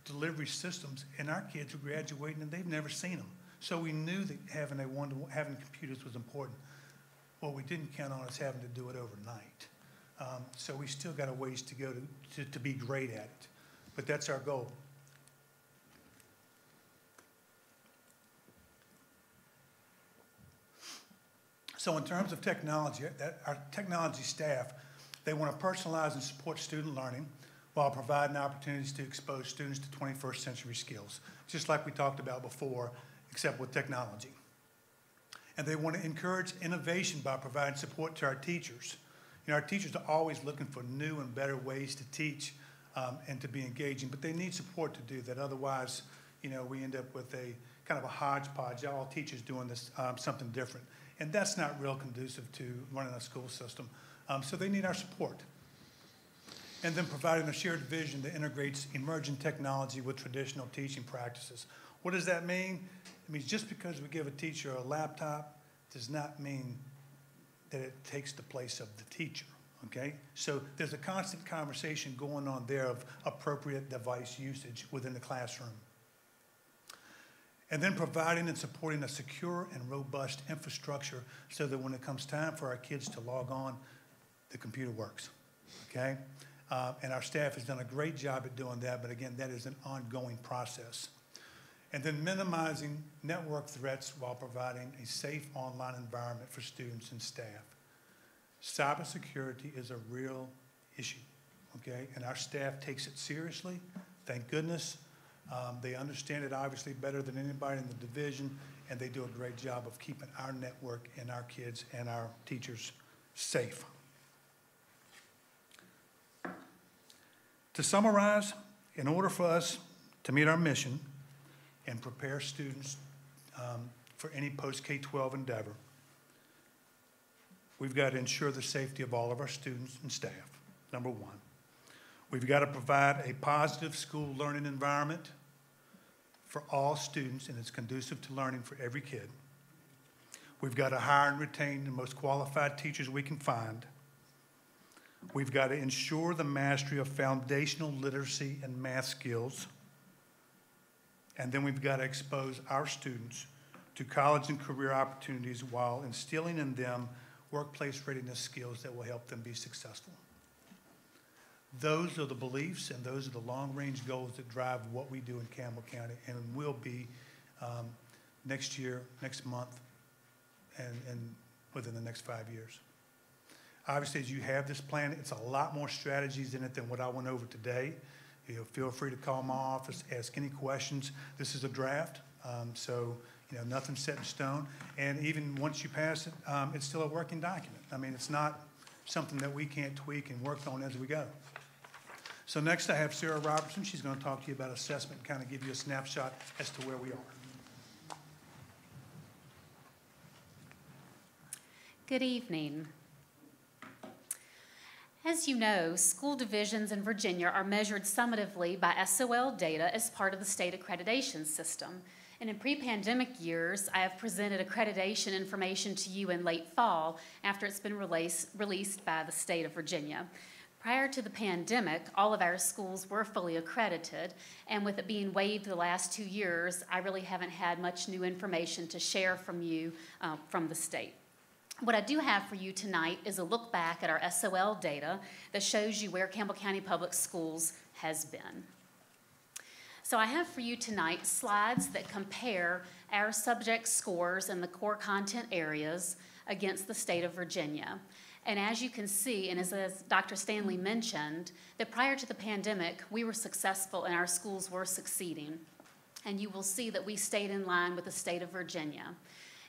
delivery systems. And our kids are graduating and they've never seen them. So we knew that having computers was important. What we didn't count on is having to do it overnight. So we still got a ways to go to be great at it. But that's our goal. So in terms of technology, our technology staff, they want to personalize and support student learning while providing opportunities to expose students to 21st century skills, just like we talked about before, except with technology. And they want to encourage innovation by providing support to our teachers. You know, our teachers are always looking for new and better ways to teach and to be engaging, but they need support to do that. Otherwise, you know, we end up with a kind of a hodgepodge, all teachers doing this something different. And that's not real conducive to running a school system. So they need our support. And then providing a shared vision that integrates emerging technology with traditional teaching practices. What does that mean? It means just because we give a teacher a laptop does not mean that it takes the place of the teacher, okay? So there's a constant conversation going on there of appropriate device usage within the classroom. And then providing and supporting a secure and robust infrastructure so that when it comes time for our kids to log on, the computer works, okay? And our staff has done a great job at doing that, but again, that is an ongoing process. And then minimizing network threats while providing a safe online environment for students and staff. Cybersecurity is a real issue, okay? And our staff takes it seriously, thank goodness. They understand it obviously better than anybody in the division, and they do a great job of keeping our network and our kids and our teachers safe. To summarize, in order for us to meet our mission and prepare students for any post-K-12 endeavor, we've got to ensure the safety of all of our students and staff, number one. We've got to provide a positive school learning environment for all students, and it's conducive to learning for every kid. We've got to hire and retain the most qualified teachers we can find. We've got to ensure the mastery of foundational literacy and math skills. And then we've got to expose our students to college and career opportunities while instilling in them workplace readiness skills that will help them be successful. Those are the beliefs and those are the long-range goals that drive what we do in Campbell County and will be next year, next month, and within the next 5 years. Obviously, as you have this plan, it's a lot more strategies in it than what I went over today. You know, feel free to call my office, ask any questions. This is a draft, so you know, nothing's set in stone. And even once you pass it, it's still a working document. I mean, it's not something that we can't tweak and work on as we go. So next I have Sarah Robertson. She's going to talk to you about assessment and kind of give you a snapshot as to where we are. Good evening. As you know, school divisions in Virginia are measured summatively by SOL data as part of the state accreditation system. And in pre-pandemic years, I have presented accreditation information to you in late fall after it's been released by the state of Virginia. Prior to the pandemic, all of our schools were fully accredited, and with it being waived the last 2 years, I really haven't had much new information to share from you from the state. What I do have for you tonight is a look back at our SOL data that shows you where Campbell County Public Schools has been. So I have for you tonight slides that compare our subject scores in the core content areas against the state of Virginia. And as you can see, and as Dr. Stanley mentioned, that prior to the pandemic, we were successful and our schools were succeeding. And you will see that we stayed in line with the state of Virginia.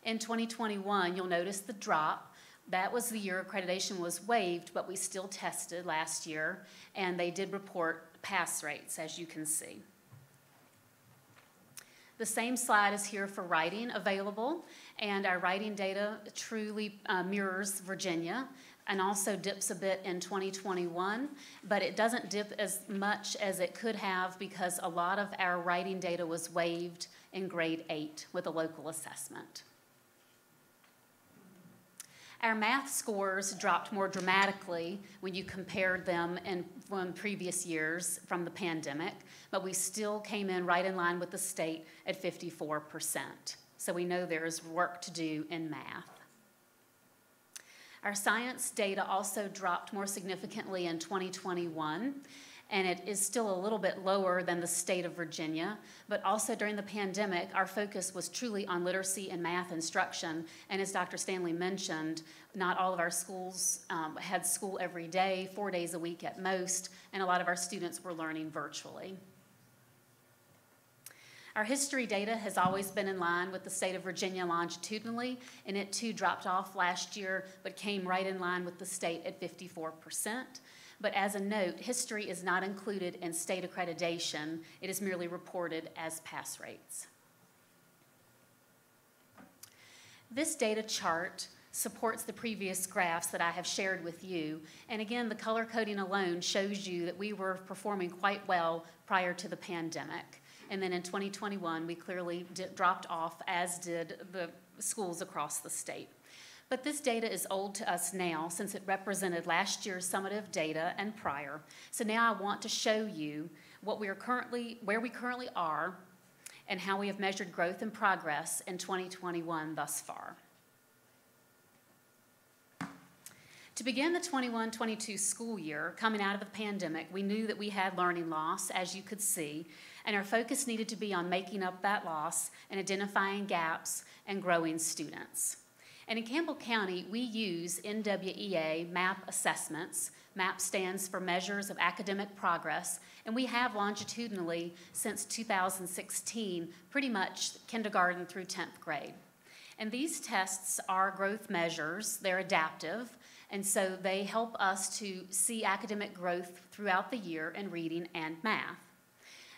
In 2021, you'll notice the drop. That was the year accreditation was waived, but we still tested last year, and they did report pass rates, as you can see. The same slide is here for writing available, and our writing data truly mirrors Virginia and also dips a bit in 2021, but it doesn't dip as much as it could have because a lot of our writing data was waived in grade 8 with a local assessment. Our math scores dropped more dramatically when you compared them from previous years from the pandemic, but we still came in right in line with the state at 54%. So we know there is work to do in math. Our science data also dropped more significantly in 2021, and it is still a little bit lower than the state of Virginia, but also during the pandemic, our focus was truly on literacy and math instruction, and as Dr. Stanley mentioned, not all of our schools had school every day, 4 days a week at most, and a lot of our students were learning virtually. Our history data has always been in line with the state of Virginia longitudinally, and it too dropped off last year, but came right in line with the state at 54%. But as a note, history is not included in state accreditation. It is merely reported as pass rates. This data chart supports the previous graphs that I have shared with you. And again, the color coding alone shows you that we were performing quite well prior to the pandemic. And then in 2021, we clearly dropped off, as did the schools across the state. But this data is old to us now since it represented last year's summative data and prior. So now I want to show you where we currently are and how we have measured growth and progress in 2021 thus far. To begin the 21-22 school year, coming out of the pandemic, we knew that we had learning loss, as you could see, and our focus needed to be on making up that loss and identifying gaps and growing students. And in Campbell County, we use NWEA MAP assessments. MAP stands for Measures of Academic Progress, and we have longitudinally since 2016, pretty much kindergarten through 10th grade. And these tests are growth measures. They're adaptive, and so they help us to see academic growth throughout the year in reading and math.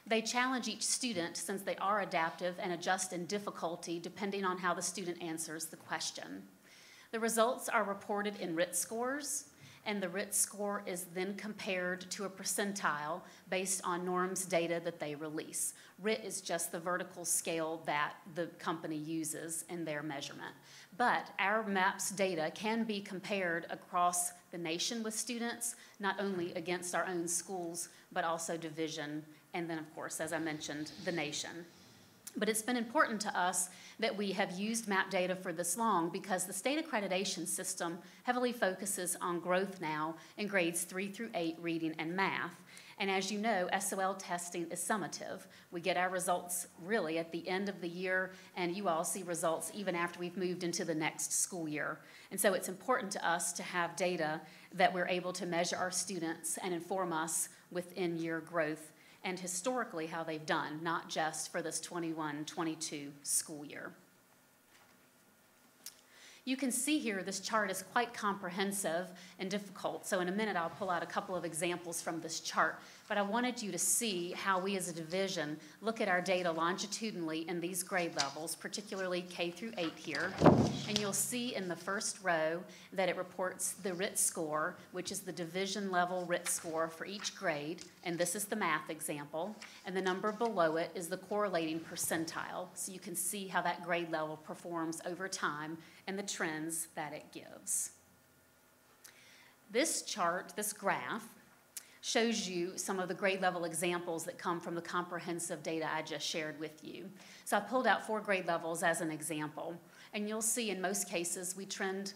They challenge each student since they are adaptive and adjust in difficulty depending on how the student answers the question. The results are reported in RIT scores, and the RIT score is then compared to a percentile based on norms data that they release. RIT is just the vertical scale that the company uses in their measurement. But our MAPS data can be compared across the nation with students, not only against our own schools, but also division, and then, of course, as I mentioned, the nation. But it's been important to us that we have used MAP data for this long because the state accreditation system heavily focuses on growth now in grades 3 through 8 reading and math. And as you know, SOL testing is summative. We get our results really at the end of the year, and you all see results even after we've moved into the next school year. And so it's important to us to have data that we're able to measure our students and inform us with in-year growth and historically how they've done, not just for this 21-22 school year. You can see here this chart is quite comprehensive and difficult, so in a minute I'll pull out a couple of examples from this chart, but I wanted you to see how we as a division look at our data longitudinally in these grade levels, particularly K through 8 here, and you'll see in the first row that it reports the RIT score, which is the division level RIT score for each grade, and this is the math example, and the number below it is the correlating percentile, so you can see how that grade level performs over time and the trends that it gives. This chart, this graph, shows you some of the grade level examples that come from the comprehensive data I just shared with you. So I pulled out 4 grade levels as an example. And you'll see in most cases we trend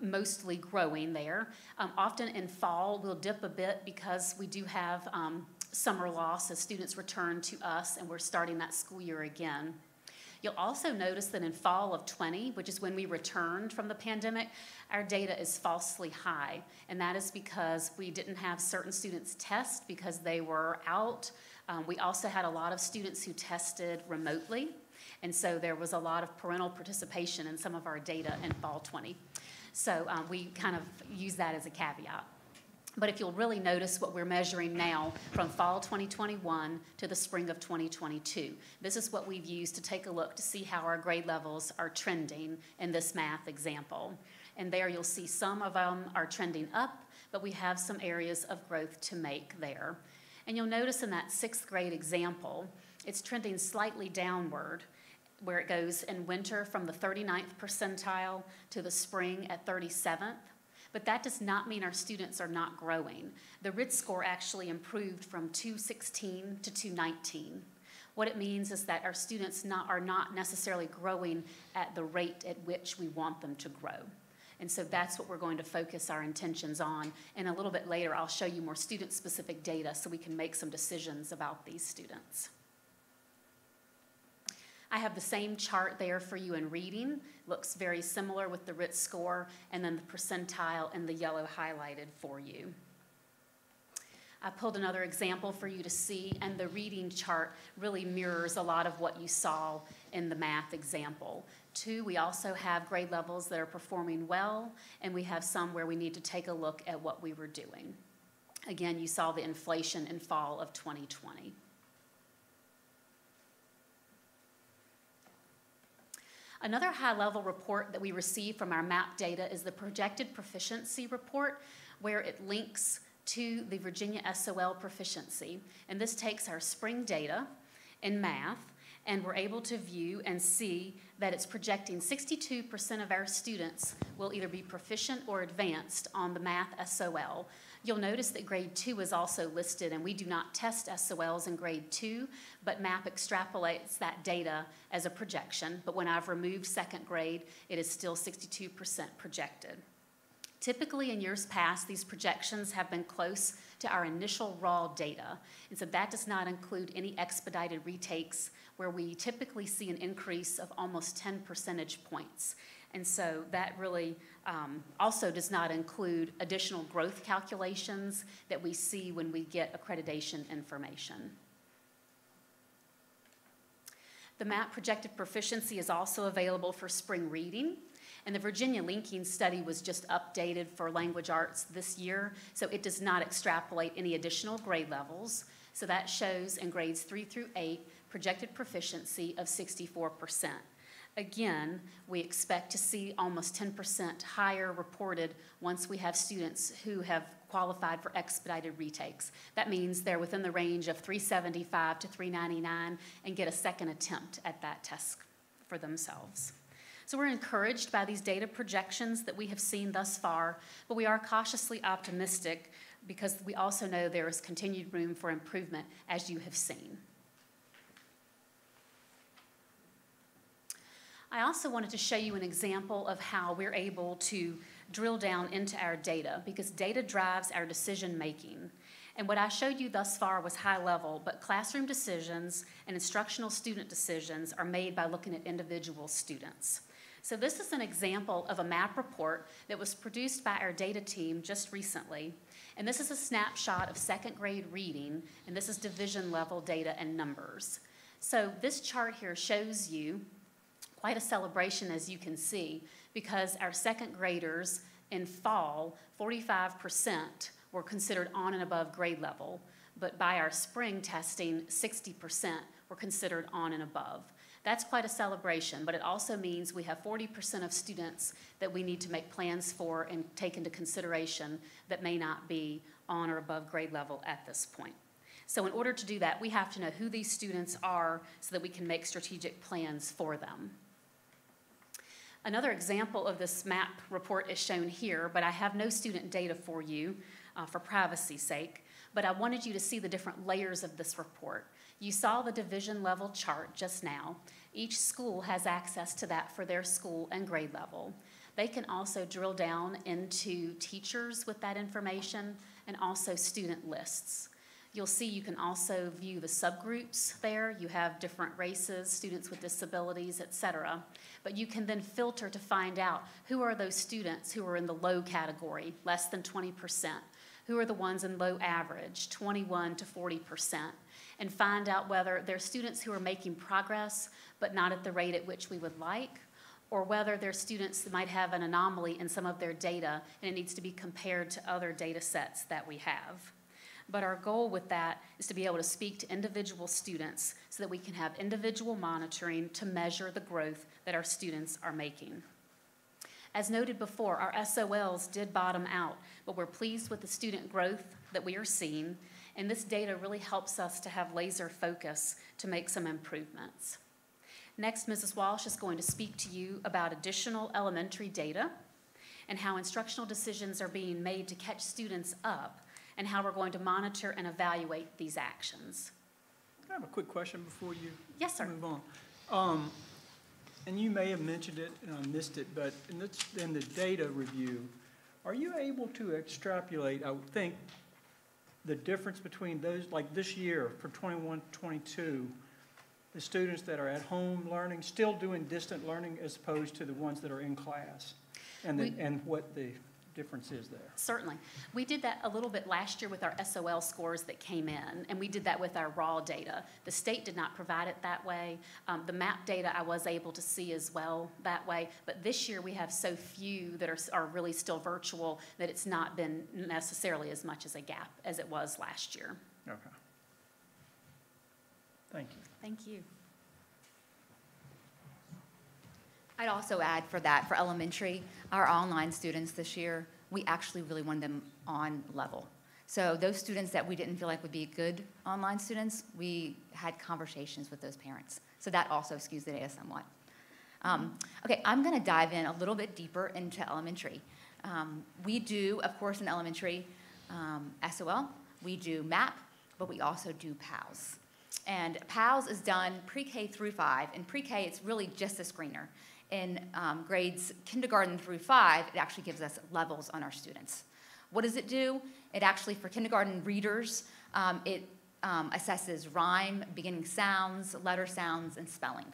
mostly growing there. Often in fall we'll dip a bit because we do have summer loss as students return to us and we're starting that school year again. You'll also notice that in fall of 20, which is when we returned from the pandemic, our data is falsely high. And that is because we didn't have certain students test because they were out. We also had a lot of students who tested remotely. And so there was a lot of parental participation in some of our data in fall 20. So we kind of use that as a caveat. But if you'll really notice what we're measuring now from fall 2021 to the spring of 2022, this is what we've used to take a look to see how our grade levels are trending in this math example. And there you'll see some of them are trending up, but we have some areas of growth to make there. And you'll notice in that 6th grade example, it's trending slightly downward, where it goes in winter from the 39th percentile to the spring at 37th. But that does not mean our students are not growing. The RIT score actually improved from 216 to 219. What it means is that our students are not necessarily growing at the rate at which we want them to grow. And so that's what we're going to focus our intentions on. And a little bit later, I'll show you more student-specific data so we can make some decisions about these students. I have the same chart there for you in reading. Looks very similar with the RIT score and then the percentile in the yellow highlighted for you. I pulled another example for you to see, and the reading chart really mirrors a lot of what you saw in the math example. 2, we also have grade levels that are performing well, and we have some where we need to take a look at what we were doing. Again, you saw the inflation in fall of 2020. Another high-level report that we receive from our MAP data is the Projected Proficiency Report, where it links to the Virginia SOL proficiency. And this takes our spring data in math, and we're able to view and see that it's projecting 62% of our students will either be proficient or advanced on the math SOL. You'll notice that grade 2 is also listed, and we do not test SOLs in grade 2, but MAP extrapolates that data as a projection. But when I've removed 2nd grade, it is still 62% projected. Typically in years past, these projections have been close to our initial raw data. And so that does not include any expedited retakes, where we typically see an increase of almost 10 percentage points. And so that really also does not include additional growth calculations that we see when we get accreditation information. The MAP projected proficiency is also available for spring reading. And the Virginia Linking Study was just updated for language arts this year, so it does not extrapolate any additional grade levels. So that shows in grades 3 through 8 projected proficiency of 64%. Again, we expect to see almost 10% higher reported once we have students who have qualified for expedited retakes. That means they're within the range of 375 to 399 and get a second attempt at that test for themselves. So we're encouraged by these data projections that we have seen thus far, but we are cautiously optimistic because we also know there is continued room for improvement, as you have seen. I also wanted to show you an example of how we're able to drill down into our data, because data drives our decision making. And what I showed you thus far was high level, but classroom decisions and instructional student decisions are made by looking at individual students. So this is an example of a MAP report that was produced by our data team just recently. And this is a snapshot of 2nd grade reading, and this is division level data and numbers. So this chart here shows you quite a celebration, as you can see, because our 2nd graders in fall, 45% were considered on and above grade level, but by our spring testing, 60% were considered on and above. That's quite a celebration, but it also means we have 40% of students that we need to make plans for and take into consideration that may not be on or above grade level at this point. So in order to do that, we have to know who these students are so that we can make strategic plans for them. Another example of this MAP report is shown here, but I have no student data for you for privacy's sake. but I wanted you to see the different layers of this report. You saw the division level chart just now. Each school has access to that for their school and grade level. They can also drill down into teachers with that information and also student lists. You'll see you can also view the subgroups there. You have different races, students with disabilities, et cetera. But you can then filter to find out who are those students who are in the low category, less than 20%. Who are the ones in low average, 21 to 40%, and find out whether they're students who are making progress, but not at the rate at which we would like, or whether they're students that might have an anomaly in some of their data, and it needs to be compared to other data sets that we have. But our goal with that is to be able to speak to individual students so that we can have individual monitoring to measure the growth that our students are making. As noted before, our SOLs did bottom out, but we're pleased with the student growth that we are seeing, and this data really helps us to have laser focus to make some improvements. Next, Mrs. Walsh is going to speak to you about additional elementary data and how instructional decisions are being made to catch students up and how we're going to monitor and evaluate these actions. I have a quick question before you Yes, sir. move on. And you may have mentioned it and I missed it, but in the data review, are you able to extrapolate, I would think, the difference between those, like this year for 21-22, the students that are at home learning, still doing distant learning as opposed to the ones that are in class, and what the difference is there? Certainly. We did that a little bit last year with our SOL scores that came in, and we did that with our raw data. The state did not provide it that way. The MAP data I was able to see as well that way, but this year we have so few that are really still virtual that it's not been necessarily as much as a gap as it was last year. Okay. Thank you. Thank you. I'd also add for that, for elementary, our online students this year, we actually really wanted them on level. So those students that we didn't feel like would be good online students, we had conversations with those parents. So that also skews the data somewhat. Okay, I'm going to dive in a little bit deeper into elementary. We do, of course, in elementary SOL, we do MAP, but we also do PALS. And PALS is done pre-K through 5. In pre-K, it's really just a screener. In grades kindergarten through 5, it actually gives us levels on our students. What does it do? It actually, for kindergarten readers, it assesses rhyme, beginning sounds, letter sounds, and spelling.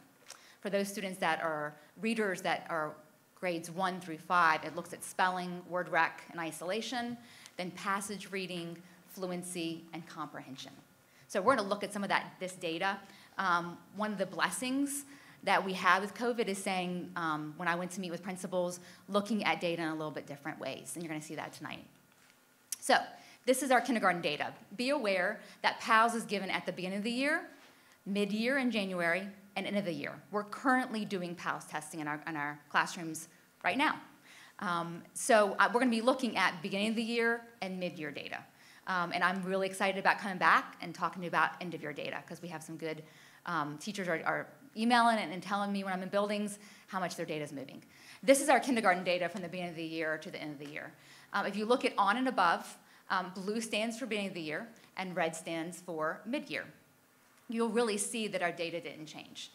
For those students that are readers that are grades 1 through 5, it looks at spelling, word rec, and isolation, then passage reading, fluency, and comprehension. So we're going to look at some of this data. One of the blessings that we have with COVID is saying, when I went to meet with principals, looking at data in a little bit different ways, and you're going to see that tonight. So this is our kindergarten data. Be aware that PALS is given at the beginning of the year, mid-year in January, and end of the year. We're currently doing PALS testing in our classrooms right now. So we're going to be looking at beginning of the year and mid-year data. And I'm really excited about coming back and talking to you about end-of-year data, because we have some good teachers are emailing and telling me when I'm in buildings how much their data is moving. This is our kindergarten data from the beginning of the year to the end of the year. If you look at on and above, blue stands for beginning of the year and red stands for mid-year. You'll really see that our data didn't change.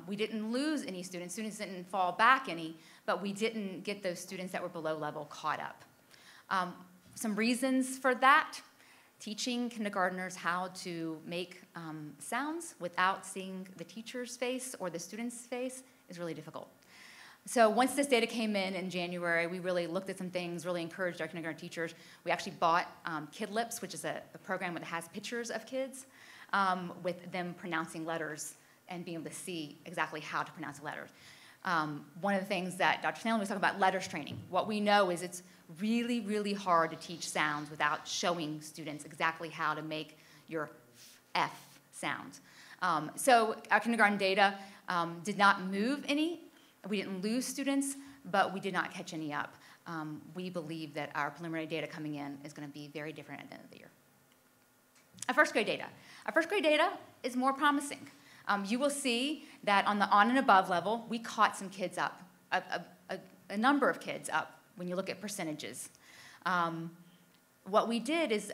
We didn't lose any students. Students didn't fall back any, but we didn't get those students that were below level caught up. Some reasons for that: teaching kindergartners how to make sounds without seeing the teacher's face or the student's face is really difficult. So once this data came in January, we really looked at some things, really encouraged our kindergarten teachers. We actually bought Kidlips, which is a program that has pictures of kids with them pronouncing letters and being able to see exactly how to pronounce letters. One of the things that Dr. Stanley was talking about, letters training. What we know is it's really, really hard to teach sounds without showing students exactly how to make your F sound. So our kindergarten data did not move any. We didn't lose students, but we did not catch any up. We believe that our preliminary data coming in is going to be very different at the end of the year. Our first grade data. Our first grade data is more promising. You will see that on the on and above level, we caught some kids up, a number of kids up when you look at percentages. What we did is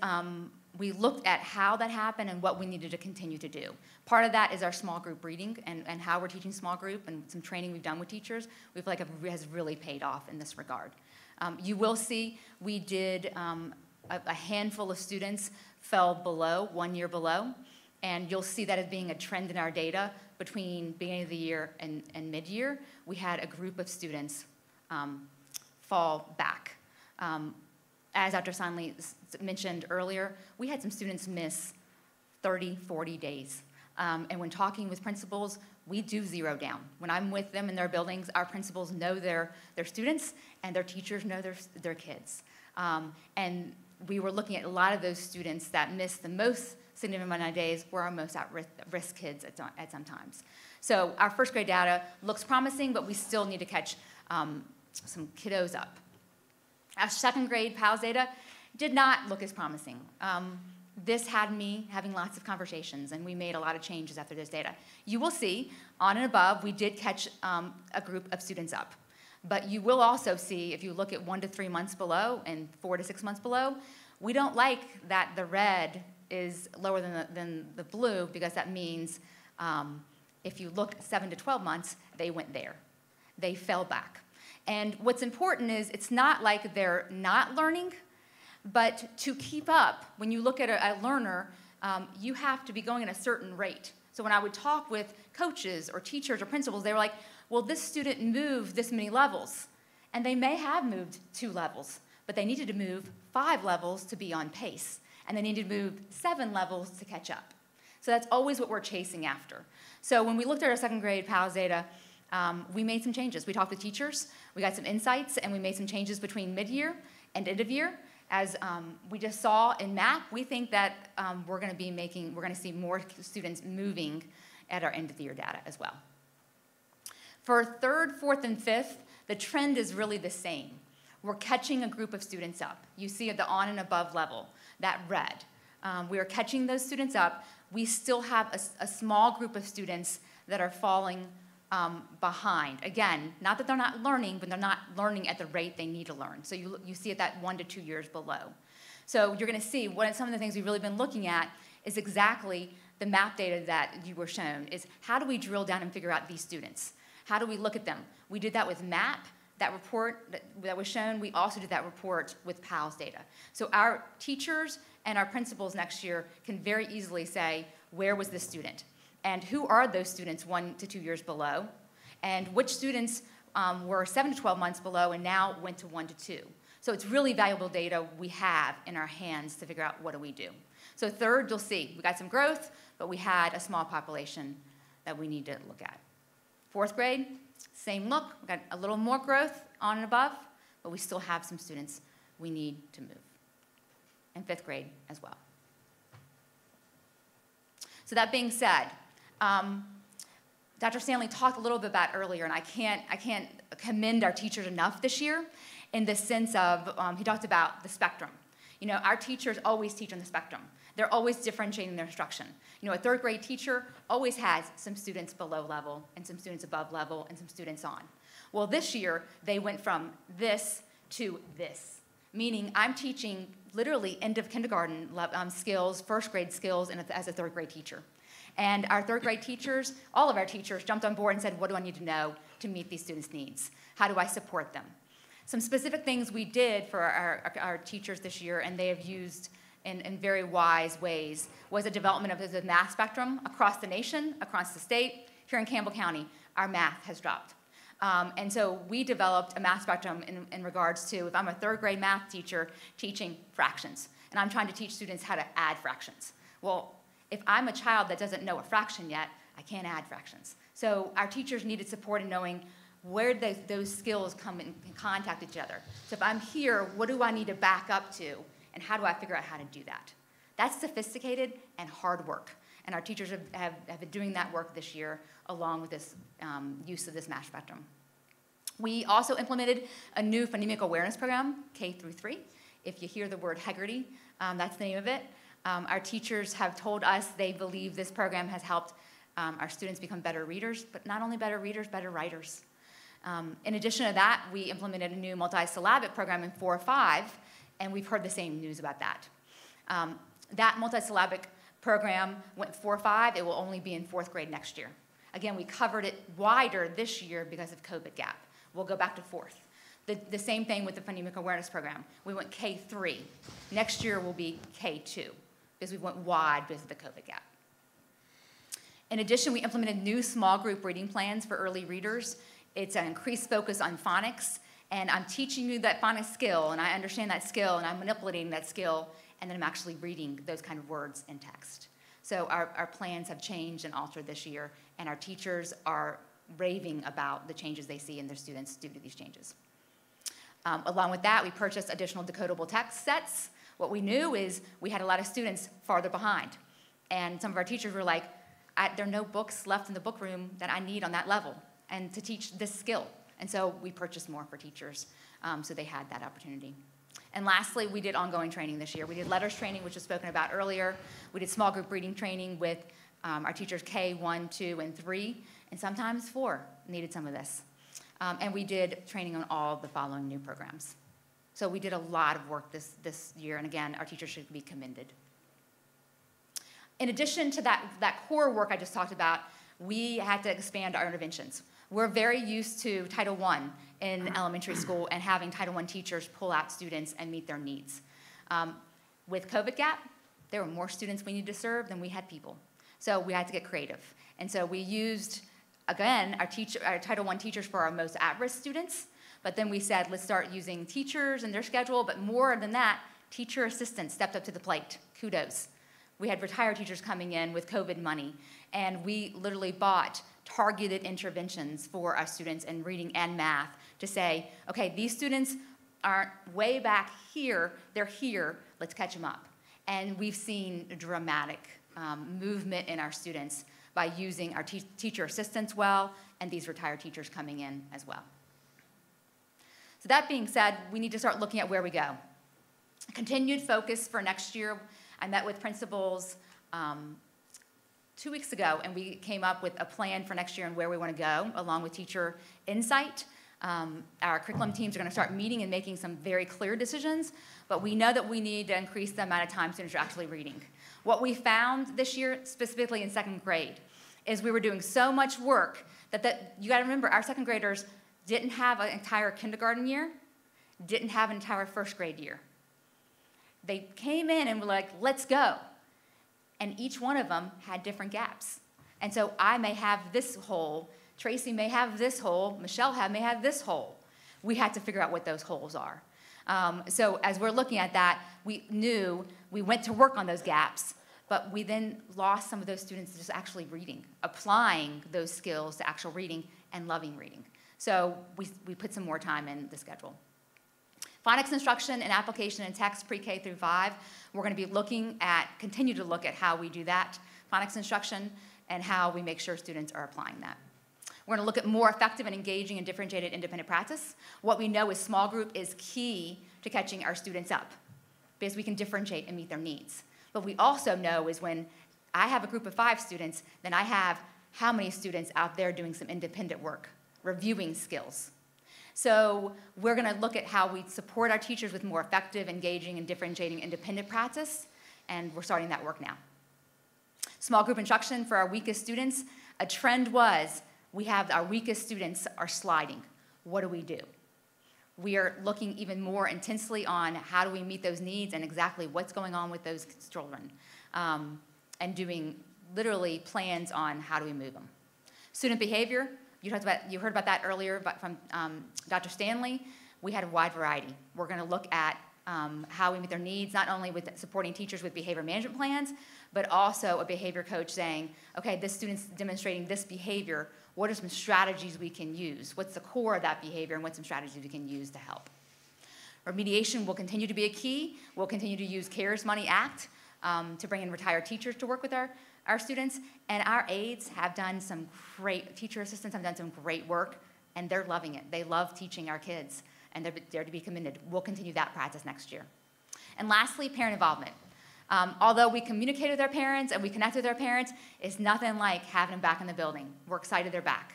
we looked at how that happened and what we needed to continue to do. Part of that is our small group reading and how we're teaching small group and some training we've done with teachers. We feel like it has really paid off in this regard. You will see we did a handful of students fell below, 1 year below, and you'll see that as being a trend in our data between beginning of the year and mid-year. We had a group of students fall back. As Dr. Sonley mentioned earlier, we had some students miss 30, 40 days. And when talking with principals, we do zero down. When I'm with them in their buildings, our principals know their students and their teachers know their kids. And we were looking at a lot of those students that missed the most significant amount of days were our most at-risk kids at some times. So our first grade data looks promising, but we still need to catch some kiddos up. Our second grade PALS data did not look as promising. This had me having lots of conversations, and we made a lot of changes after this data. You will see, on and above, we did catch a group of students up. But you will also see, if you look at 1 to 3 months below and 4 to 6 months below, we don't like that the red is lower than the blue, because that means if you look 7 to 12 months, they went there. They fell back. And what's important is it's not like they're not learning, but to keep up, when you look at a learner, you have to be going at a certain rate. So when I would talk with coaches or teachers or principals, they were like, well, this student moved this many levels. And they may have moved 2 levels, but they needed to move 5 levels to be on pace. And they needed to move 7 levels to catch up. So that's always what we're chasing after. So when we looked at our second grade PALS data, we made some changes. We talked with teachers, we got some insights, and we made some changes between mid-year and end of year. As we just saw in MAP, we think that we're going to see more students moving at our end of the year data as well. For third, fourth, and fifth, the trend is really the same. We're catching a group of students up. You see at the on and above level, that red. We are catching those students up. We still have a small group of students that are falling behind. Again, not that they're not learning, but they're not learning at the rate they need to learn. So you see it that 1 to 2 years below. So you're going to see some of the things we've really been looking at is exactly the MAP data that you were shown, is how do we drill down and figure out these students? How do we look at them? We did that with MAP, that report that was shown. We also did that report with PALS data. So our teachers and our principals next year can very easily say, where was this student? And who are those students 1 to 2 years below? And which students were 7 to 12 months below and now went to 1 to 2? So it's really valuable data we have in our hands to figure out what do we do. So third, you'll see, we got some growth, but we had a small population that we need to look at. Fourth grade, same look. We got a little more growth on and above, but we still have some students we need to move. And fifth grade as well. So that being said, Dr. Stanley talked a little bit about earlier, and I can't commend our teachers enough this year in the sense of, he talked about the spectrum. You know, our teachers always teach on the spectrum. They're always differentiating their instruction. You know, a third grade teacher always has some students below level and some students above level and some students on. Well, this year, they went from this to this, meaning I'm teaching literally end of kindergarten skills, first grade skills, and as a third grade teacher. And our third grade teachers, all of our teachers jumped on board and said, what do I need to know to meet these students' needs? How do I support them? Some specific things we did for our teachers this year, and they have used in very wise ways, was a development of the math spectrum across the nation, across the state. Here in Campbell County, our math has dropped. And so we developed a math spectrum in regards to, if I'm a third grade math teacher teaching fractions, and I'm trying to teach students how to add fractions. Well, if I'm a child that doesn't know a fraction yet, I can't add fractions. So our teachers needed support in knowing where those skills come in contact with each other. So if I'm here, what do I need to back up to, and how do I figure out how to do that? That's sophisticated and hard work. And our teachers have been doing that work this year along with this use of this math spectrum. We also implemented a new phonemic awareness program, K through 3. If you hear the word Heggerty, that's the name of it. Our teachers have told us they believe this program has helped our students become better readers, but not only better readers, better writers. In addition to that, we implemented a new multi-syllabic program in 4-5, and we've heard the same news about that. That multisyllabic program went 4-5. It will only be in 4th grade next year. Again, we covered it wider this year because of COVID gap. We'll go back to 4th. The same thing with the phonemic awareness program. We went K3. Next year will be K2 because we went wide because of the COVID gap. In addition, we implemented new small group reading plans for early readers. It's an increased focus on phonics, and I'm teaching you that phonics skill, and I understand that skill, and I'm manipulating that skill, and then I'm actually reading those kind of words in text. So our plans have changed and altered this year, and our teachers are raving about the changes they see in their students due to these changes. Along with that, we purchased additional decodable text sets. What we knew is we had a lot of students farther behind, and some of our teachers were like, there are no books left in the book room that I need on that level and to teach this skill. And so we purchased more for teachers, so they had that opportunity. And lastly, we did ongoing training this year. We did letters training, which was spoken about earlier. We did small group reading training with our teachers K, 1, 2, and 3, and sometimes 4 needed some of this. And we did training on all the following new programs. So we did a lot of work this year, and again, our teachers should be commended. In addition to that core work I just talked about, we had to expand our interventions. We're very used to Title I in elementary school and having Title I teachers pull out students and meet their needs. With COVID gap, there were more students we needed to serve than we had people. So we had to get creative. And so we used, again, our Title I teachers for our most at-risk students, but then we said, let's start using teachers and their schedule, but more than that, teacher assistants stepped up to the plate. Kudos. We had retired teachers coming in with COVID money, and we literally bought targeted interventions for our students in reading and math to say, okay, these students aren't way back here, they're here, let's catch them up. And we've seen a dramatic movement in our students by using our teacher assistants well and these retired teachers coming in as well. So that being said, we need to start looking at where we go. Continued focus for next year. I met with principals 2 weeks ago, and we came up with a plan for next year and where we want to go, along with teacher insight. Our curriculum teams are going to start meeting and making some very clear decisions, but we know that we need to increase the amount of time students are actually reading. What we found this year, specifically in 2nd grade, is we were doing so much work that you got to remember, our 2nd graders didn't have an entire kindergarten year, didn't have an entire 1st grade year. They came in and were like, let's go. And each one of them had different gaps. And so I may have this hole, Tracy may have this hole, Michelle may have this hole. We had to figure out what those holes are. So as we're looking at that, we knew we went to work on those gaps, but we then lost some of those students just actually reading, applying those skills to actual reading and loving reading. So we put some more time in the schedule. Phonics instruction and application in text pre-K through 5, we're going to be continue to look at how we do that, phonics instruction, and how we make sure students are applying that. We're going to look at more effective and engaging and differentiated independent practice. What we know is small group is key to catching our students up because we can differentiate and meet their needs. But we also know is when I have a group of 5 students, then I have how many students out there doing some independent work, reviewing skills. So we're going to look at how we support our teachers with more effective, engaging, and differentiating independent practice, and we're starting that work now. Small group instruction for our weakest students. A trend was we have our weakest students are sliding. What do? We are looking even more intensely on how do we meet those needs and exactly what's going on with those children, and doing literally plans on how do we move them. Student behavior. You heard about that earlier from Dr. Stanley. We had a wide variety. We're going to look at how we meet their needs, not only with supporting teachers with behavior management plans, but also a behavior coach saying, okay, this student's demonstrating this behavior. What are some strategies we can use? What's the core of that behavior, and what's some strategies we can use to help? Remediation will continue to be a key. We'll continue to use CARES Money Act to bring in retired teachers to work with our students, and our aides have done some great, teacher assistants have done some great work, and they're loving it. They love teaching our kids, and they're to be commended. We'll continue that practice next year. And lastly, parent involvement. Although we communicate with our parents and we connect with our parents, it's nothing like having them back in the building. We're excited they're back.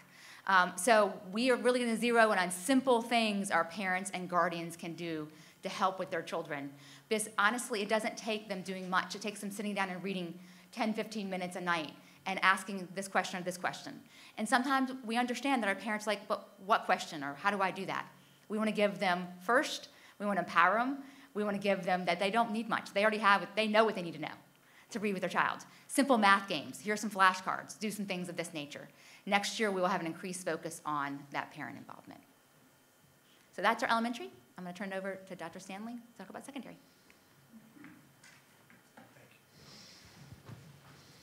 So we are really going to zero in on simple things our parents and guardians can do to help with their children. Because honestly, it doesn't take them doing much. It takes them sitting down and reading 10, 15 minutes a night and asking this question or this question. And sometimes we understand that our parents are like, but what question, or how do I do that? We want to give them first, we want to empower them, we want to give them that they don't need much. They already have it, they know what they need to know to read with their child. Simple math games, here's some flashcards, do some things of this nature. Next year, we will have an increased focus on that parent involvement. So that's our elementary. I'm going to turn it over to Dr. Stanley to talk about secondary.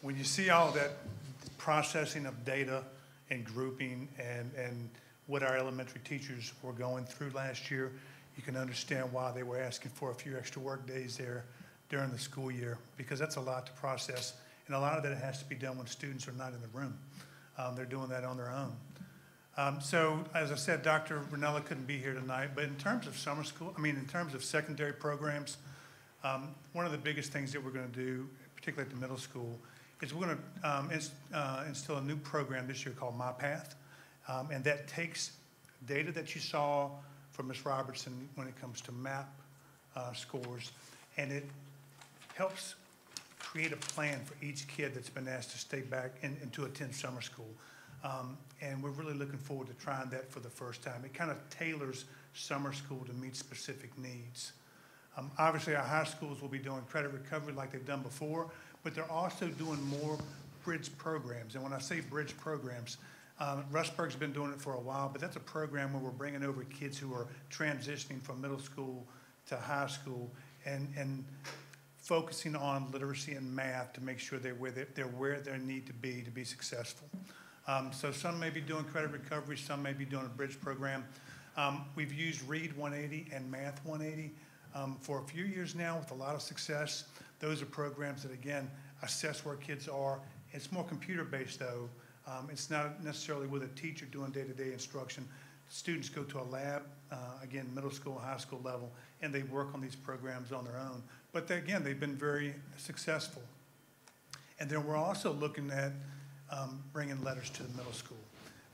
When you see all that processing of data and grouping and what our elementary teachers were going through last year, you can understand why they were asking for a few extra work days there during the school year, because that's a lot to process. And a lot of that has to be done when students are not in the room. They're doing that on their own. So as I said, Dr. Ranella couldn't be here tonight, but in terms of summer school, in terms of secondary programs, one of the biggest things that we're going to do, particularly at the middle school, is we're going to instill a new program this year called My Path, and that takes data that you saw from Ms. Robertson when it comes to MAP scores, and it helps create a plan for each kid that's been asked to stay back and to attend summer school. And we're really looking forward to trying that for the first time. It kind of tailors summer school to meet specific needs. Obviously, our high schools will be doing credit recovery like they've done before, but they're also doing more bridge programs. And when I say bridge programs, Rustburg's been doing it for a while, but that's a program where we're bringing over kids who are transitioning from middle school to high school and focusing on literacy and math to make sure they're where they need to be successful. So some may be doing credit recovery, some may be doing a bridge program. We've used Read 180 and Math 180 for a few years now with a lot of success. Those are programs that, again, assess where kids are. It's more computer-based, though. It's not necessarily with a teacher doing day-to-day instruction. Students go to a lab, again, middle school, high school level, and they work on these programs on their own. But again, they've been very successful. And then we're also looking at bringing letters to the middle school.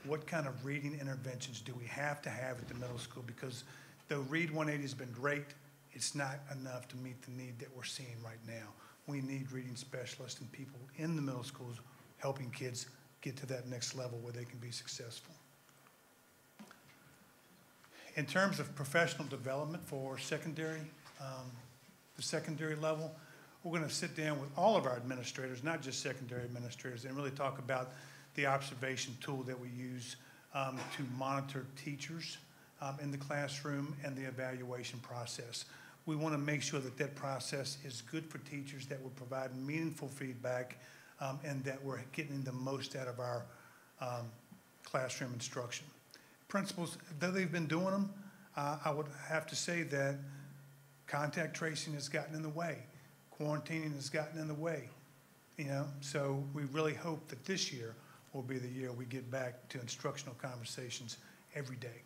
What kind of reading interventions do we have to have at the middle school? Because though Read 180 has been great, it's not enough to meet the need that we're seeing right now. We need reading specialists and people in the middle schools helping kids get to that next level where they can be successful. In terms of professional development for secondary, the secondary level, we're going to sit down with all of our administrators, not just secondary administrators, and really talk about the observation tool that we use to monitor teachers in the classroom and the evaluation process. We want to make sure that that process is good for teachers, that will provide meaningful feedback, and that we're getting the most out of our classroom instruction. Principals, though they've been doing them, I would have to say that contact tracing has gotten in the way. Quarantining has gotten in the way, so we really hope that this year will be the year we get back to instructional conversations every day.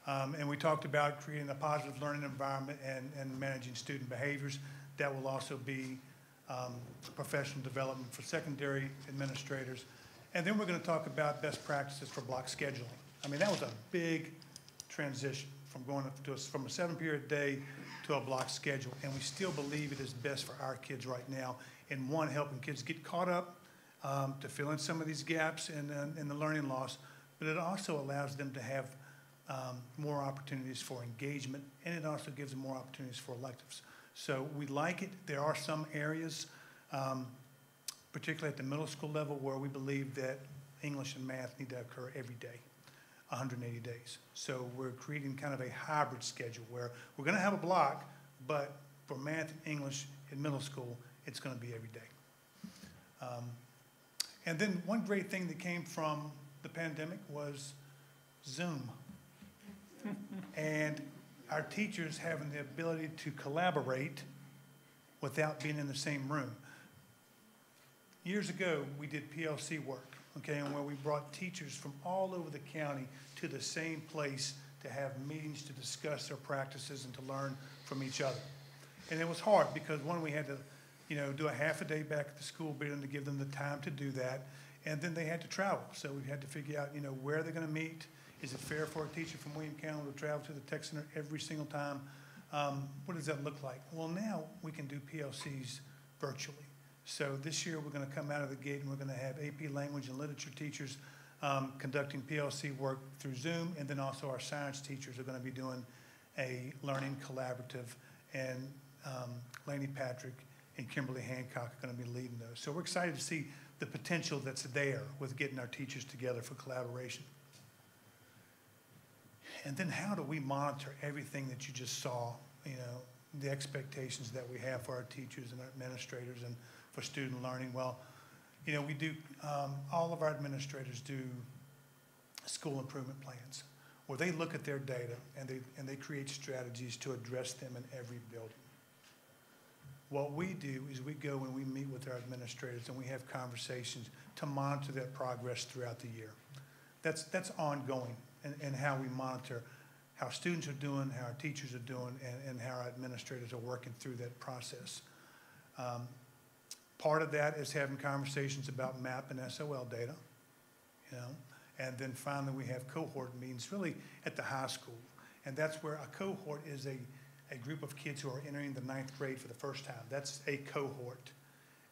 And we talked about creating a positive learning environment and managing student behaviors. That will also be professional development for secondary administrators. And then we're going to talk about best practices for block scheduling. That was a big transition from going from a 7-period day to a block schedule, and we still believe it is best for our kids right now. And one, helping kids get caught up to fill in some of these gaps in the learning loss, but it also allows them to have more opportunities for engagement, and it also gives them more opportunities for electives. So we like it. There are some areas, particularly at the middle school level, where we believe that English and math need to occur every day. 180 days. So we're creating kind of a hybrid schedule where we're going to have a block, but for math and English in middle school, it's going to be every day. And then one great thing that came from the pandemic was Zoom. And our teachers having the ability to collaborate without being in the same room. Years ago, we did PLC work. Okay, and where we brought teachers from all over the county to the same place to have meetings to discuss their practices and to learn from each other. And it was hard because, one, we had to, do a half a day back at the school building to give them the time to do that, and then they had to travel. So we had to figure out, where they're going to meet. Is it fair for a teacher from William County to travel to the tech center every single time? What does that look like? Well, now we can do PLCs virtually. So this year, we're going to come out of the gate and we're going to have AP Language and Literature teachers conducting PLC work through Zoom, and then also our science teachers are going to be doing a learning collaborative, and Laney Patrick and Kimberly Hancock are going to be leading those. So we're excited to see the potential that's there with getting our teachers together for collaboration. And then how do we monitor everything that you just saw, you know, the expectations that we have for our teachers and our administrators and for student learning? Well, you know, we do, all of our administrators do school improvement plans where they look at their data and they create strategies to address them in every building. What we do is we go and we meet with our administrators and we have conversations to monitor that progress throughout the year. That's ongoing, and how we monitor how students are doing, how our teachers are doing, and how our administrators are working through that process. Part of that is having conversations about MAP and SOL data, you know, and then finally we have cohort meetings really at the high school, and that's where a cohort is a group of kids who are entering the 9th grade for the first time. That's a cohort.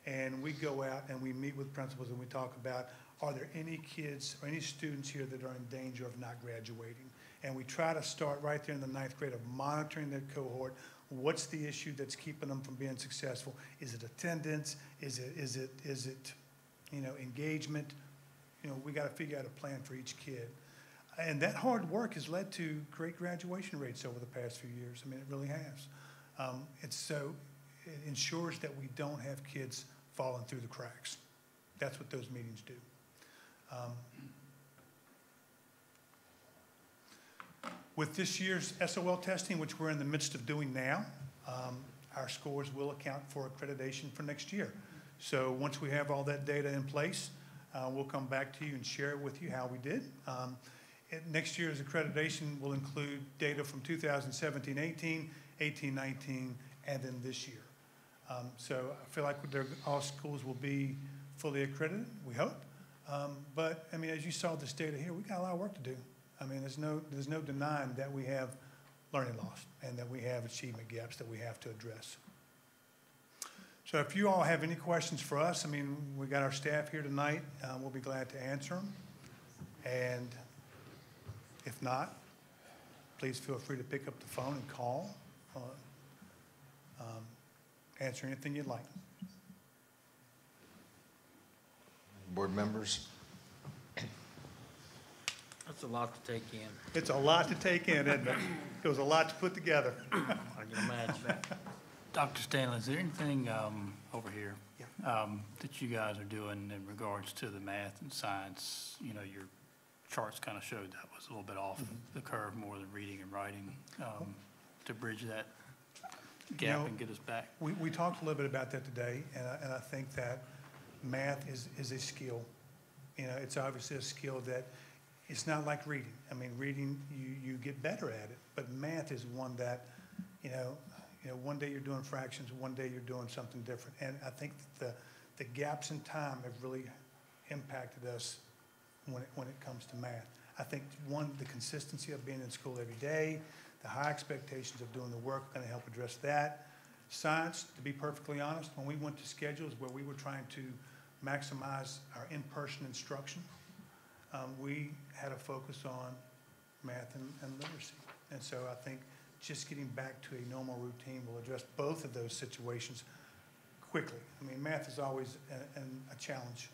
And we go out and we meet with principals and we talk about, are there any kids or any students here that are in danger of not graduating? And we try to start right there in the 9th grade of monitoring that cohort. What's the issue that's keeping them from being successful? Is it attendance? Is it you know, engagement? You know, we got to figure out a plan for each kid. And that hard work has led to great graduation rates over the past few years. I mean, it really has. It ensures that we don't have kids falling through the cracks. That's what those meetings do. With this year's SOL testing, which we're in the midst of doing now, our scores will account for accreditation for next year. So once we have all that data in place, we'll come back to you and share with you how we did. Next year's accreditation will include data from 2017-18, 18-19, and then this year. So I feel like all schools will be fully accredited, we hope. But I mean, as you saw this data here, we got a lot of work to do. I mean, there's no denying that we have learning loss and that we have achievement gaps that we have to address. So if you all have any questions for us, I mean, we got our staff here tonight. We'll be glad to answer them. And if not, please feel free to pick up the phone and call. Answer anything you'd like. Board members? That's a lot to take in. It's a lot to take in, isn't it? It was a lot to put together. I can imagine. Dr. Stanley, is there anything over here that you guys are doing in regards to the math and science? You know, your charts kind of showed that was a little bit off the curve more than reading and writing to bridge that gap and get us back. We talked a little bit about that today, and I think that math is a skill. You know, it's obviously a skill that it's not like reading. I mean, reading, you get better at it, but math is one that, you know, one day you're doing fractions, one day you're doing something different. And I think that the gaps in time have really impacted us when it comes to math. I think, one, the consistency of being in school every day, the high expectations of doing the work are going to help address that. Science, to be perfectly honest, when we went to schedules where we were trying to maximize our in-person instruction, we had a focus on math and literacy. And so I think just getting back to a normal routine will address both of those situations quickly. I mean, math is always a challenge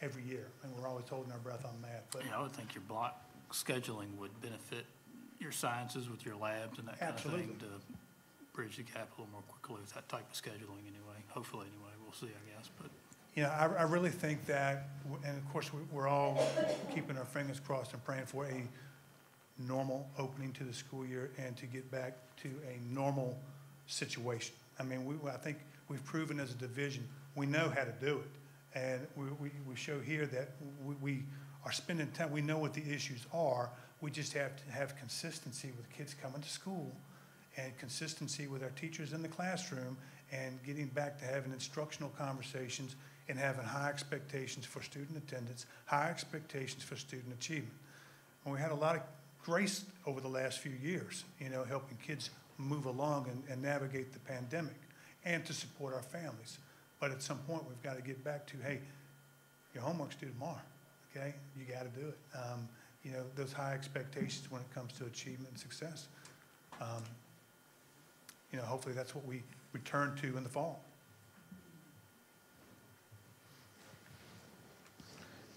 every year, and we're always holding our breath on math. But I would think your block scheduling would benefit your sciences with your labs and that kind of thing to bridge the gap a little more quickly with that type of scheduling anyway. Hopefully anyway, we'll see, I guess. But you know, I really think that, and of course we're all keeping our fingers crossed and praying for a normal opening to the school year and to get back to a normal situation. I mean, I think we've proven as a division we know how to do it. And we show here that we are spending time, we know what the issues are, we just have to have consistency with kids coming to school and consistency with our teachers in the classroom and getting back to having instructional conversations and having high expectations for student attendance, high expectations for student achievement. And we had a lot of grace over the last few years, you know, helping kids move along and navigate the pandemic and to support our families. But at some point, we've got to get back to, hey, your homework's due tomorrow, okay? You got to do it. You know, those high expectations when it comes to achievement and success. You know, hopefully that's what we return to in the fall.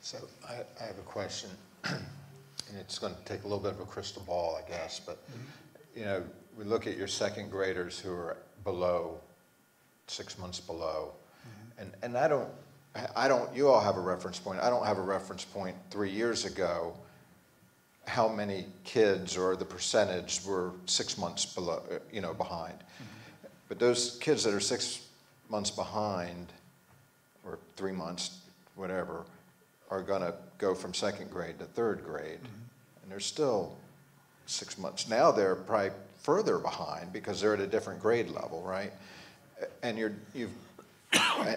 So I have a question, and it's going to take a little bit of a crystal ball, I guess, but, you know, we look at your second graders who are below, 6 months below, and I don't, you all have a reference point. I don't have a reference point 3 years ago, how many kids or the percentage were 6 months below, you know, behind. But those kids that are 6 months behind, or 3 months, whatever, are going to go from second grade to third grade, and they're still 6 months. Now they're probably further behind because they're at a different grade level, right? And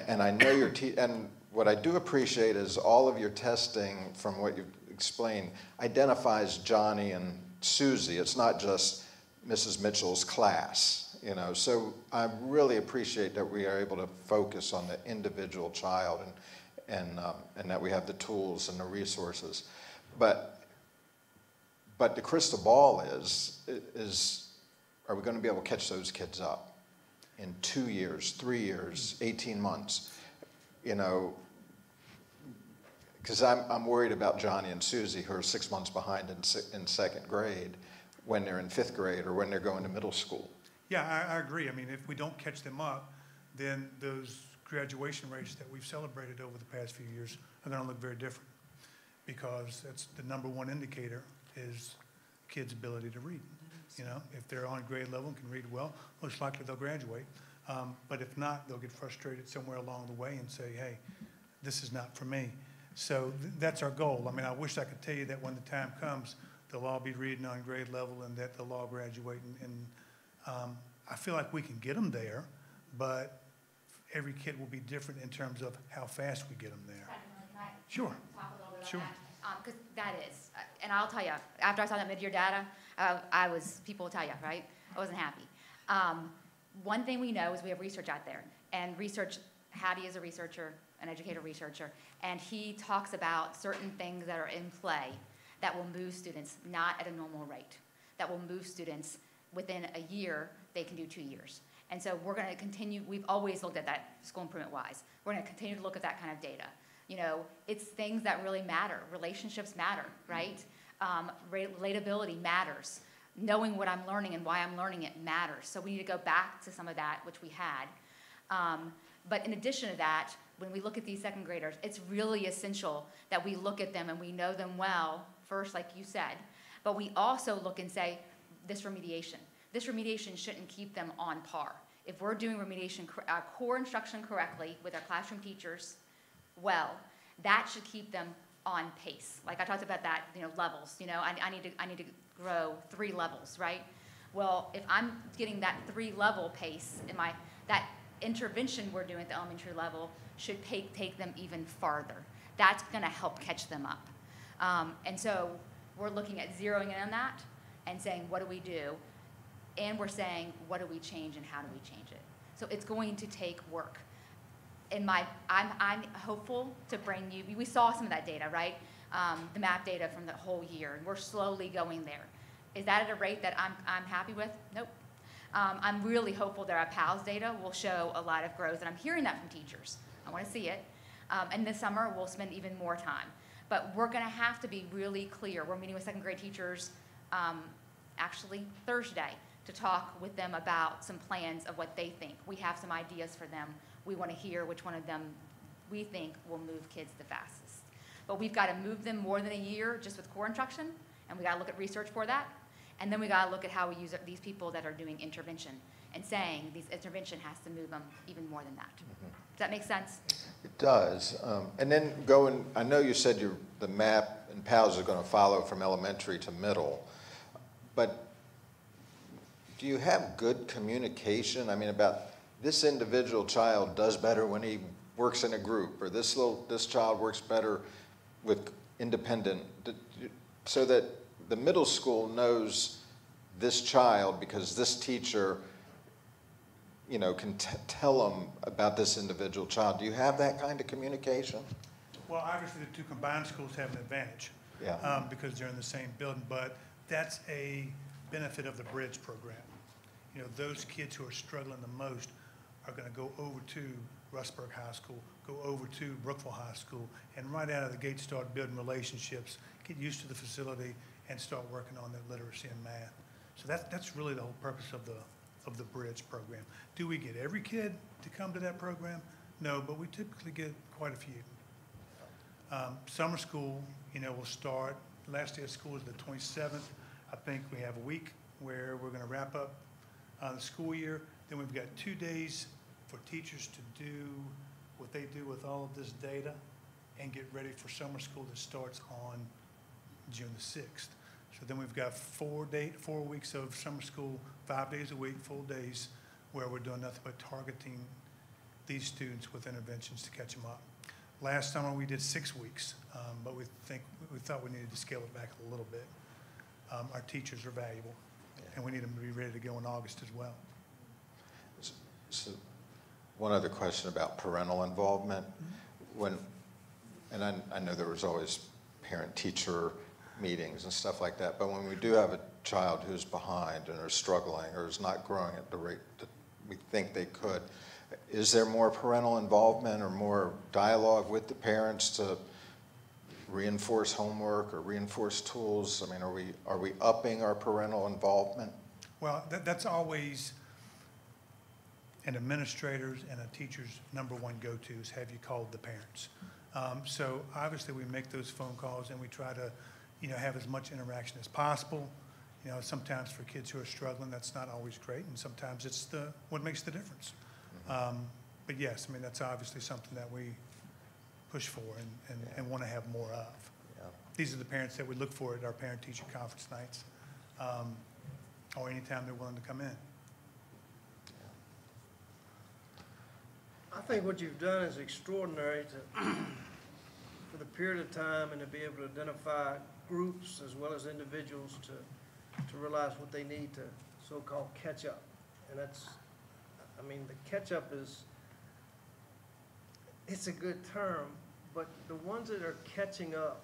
and I know and what I do appreciate is all of your testing, from what you've explained, identifies Johnny and Susie. It's not just Mrs. Mitchell's class, you know. So I really appreciate that we are able to focus on the individual child and that we have the tools and the resources. But the crystal ball is are we going to be able to catch those kids up in 2 years, 3 years, 18 months? You know, because I'm worried about Johnny and Susie, who are 6 months behind in second grade when they're in fifth grade or when they're going to middle school. Yeah, I agree. I mean, if we don't catch them up, then those graduation rates that we've celebrated over the past few years are going to look very different, because that's the #1 indicator is kids' ability to read. You know, if they're on grade level and can read well, most likely they'll graduate. But if not, they'll get frustrated somewhere along the way and say, hey, this is not for me. So that's our goal. I mean, I wish I could tell you that when the time comes, they'll all be reading on grade level and that they'll all graduate. And I feel like we can get them there, but every kid will be different in terms of how fast we get them there. Sure. Talk a little bit Sure. on that, because that is, and I'll tell you, after I saw that mid-year data, people will tell you, right? I wasn't happy. One thing we know is we have research out there, and research, Hattie is a researcher, an educator researcher, and he talks about certain things that are in play that will move students not at a normal rate, that will move students within a year, they can do 2 years. And so we're going to continue, we've always looked at that school improvement-wise. We're going to continue to look at that kind of data. You know, it's things that really matter. Relationships matter, right? Relatability matters. Knowing what I'm learning and why I'm learning it matters. So we need to go back to some of that, which we had. But in addition to that, when we look at these second graders, it's really essential that we look at them and we know them well, first, like you said, but we also look and say, this remediation shouldn't keep them on par. If we're doing remediation, core instruction correctly with our classroom teachers, well, that should keep them on pace. Like I talked about that, you know, levels. You know, I need to grow 3 levels, right? Well, if I'm getting that 3-level pace in that intervention we're doing at the elementary level should take them even farther. That's going to help catch them up. And so we're looking at zeroing in on that and saying, what do we do? And we're saying, what do we change and how do we change it? So it's going to take work. I'm hopeful to bring you, we saw some of that data, right? The MAP data from the whole year, and we're slowly going there. Is that at a rate that I'm happy with? Nope. I'm really hopeful that our PALS data will show a lot of growth, and I'm hearing that from teachers. I want to see it. And this summer, we'll spend even more time. But we're going to have to be really clear. We're meeting with second grade teachers actually Thursday to talk with them about some plans of what they think. We have some ideas for them. We want to hear which one of them we think will move kids the fastest. But we've got to move them more than a year just with core instruction, and we got to look at research for that. And then we got to look at how we use these people that are doing intervention and saying these intervention has to move them even more than that. Does that make sense? It does. And then I know you said the MAP and PALS are going to follow from elementary to middle, but do you have good communication? I mean, about this individual child does better when he works in a group, or this child works better with independent, so that the middle school knows this child because this teacher, you know, can tell them about this individual child. Do you have that kind of communication? Well, obviously, the two combined schools have an advantage. Yeah. Because they're in the same building, but that's a benefit of the Bridge program. You know, those kids who are struggling the most are gonna go over to Rustburg High School, go over to Brookville High School, and right out of the gate start building relationships, get used to the facility, and start working on their literacy and math. So that's really the whole purpose of the Bridge program. Do we get every kid to come to that program? No, but we typically get quite a few. Summer school, you know, will start, last day of school is the 27th. I think we have a week where we're gonna wrap up the school year. Then we've got 2 days for teachers to do what they do with all of this data and get ready for summer school that starts on June the 6th. So then we've got 4 weeks of summer school, 5 days a week, full days, where we're doing nothing but targeting these students with interventions to catch them up. Last summer, we did 6 weeks, but we thought we needed to scale it back a little bit. Our teachers are valuable, and we need them to be ready to go in August as well. So one other question about parental involvement. And I know there was always parent-teacher meetings and stuff like that, but when we do have a child who's behind and is struggling or is not growing at the rate that we think they could, is there more parental involvement or more dialogue with the parents to reinforce homework or reinforce tools? I mean, are we upping our parental involvement? Well, that's always an administrator's and a teacher's number one go-to is have you called the parents. So obviously we make those phone calls and we try to, you know, have as much interaction as possible. You know, sometimes for kids who are struggling, that's not always great, and sometimes it's what makes the difference. But yes, I mean, that's obviously something that we push for and want to have more of. Yeah. These are the parents that we look for at our parent-teacher conference nights, or anytime they're willing to come in. I think what you've done is extraordinary for the period of time and to be able to identify groups as well as individuals to realize what they need to so-called catch up. And that's, I mean, the catch up it's a good term, but the ones that are catching up,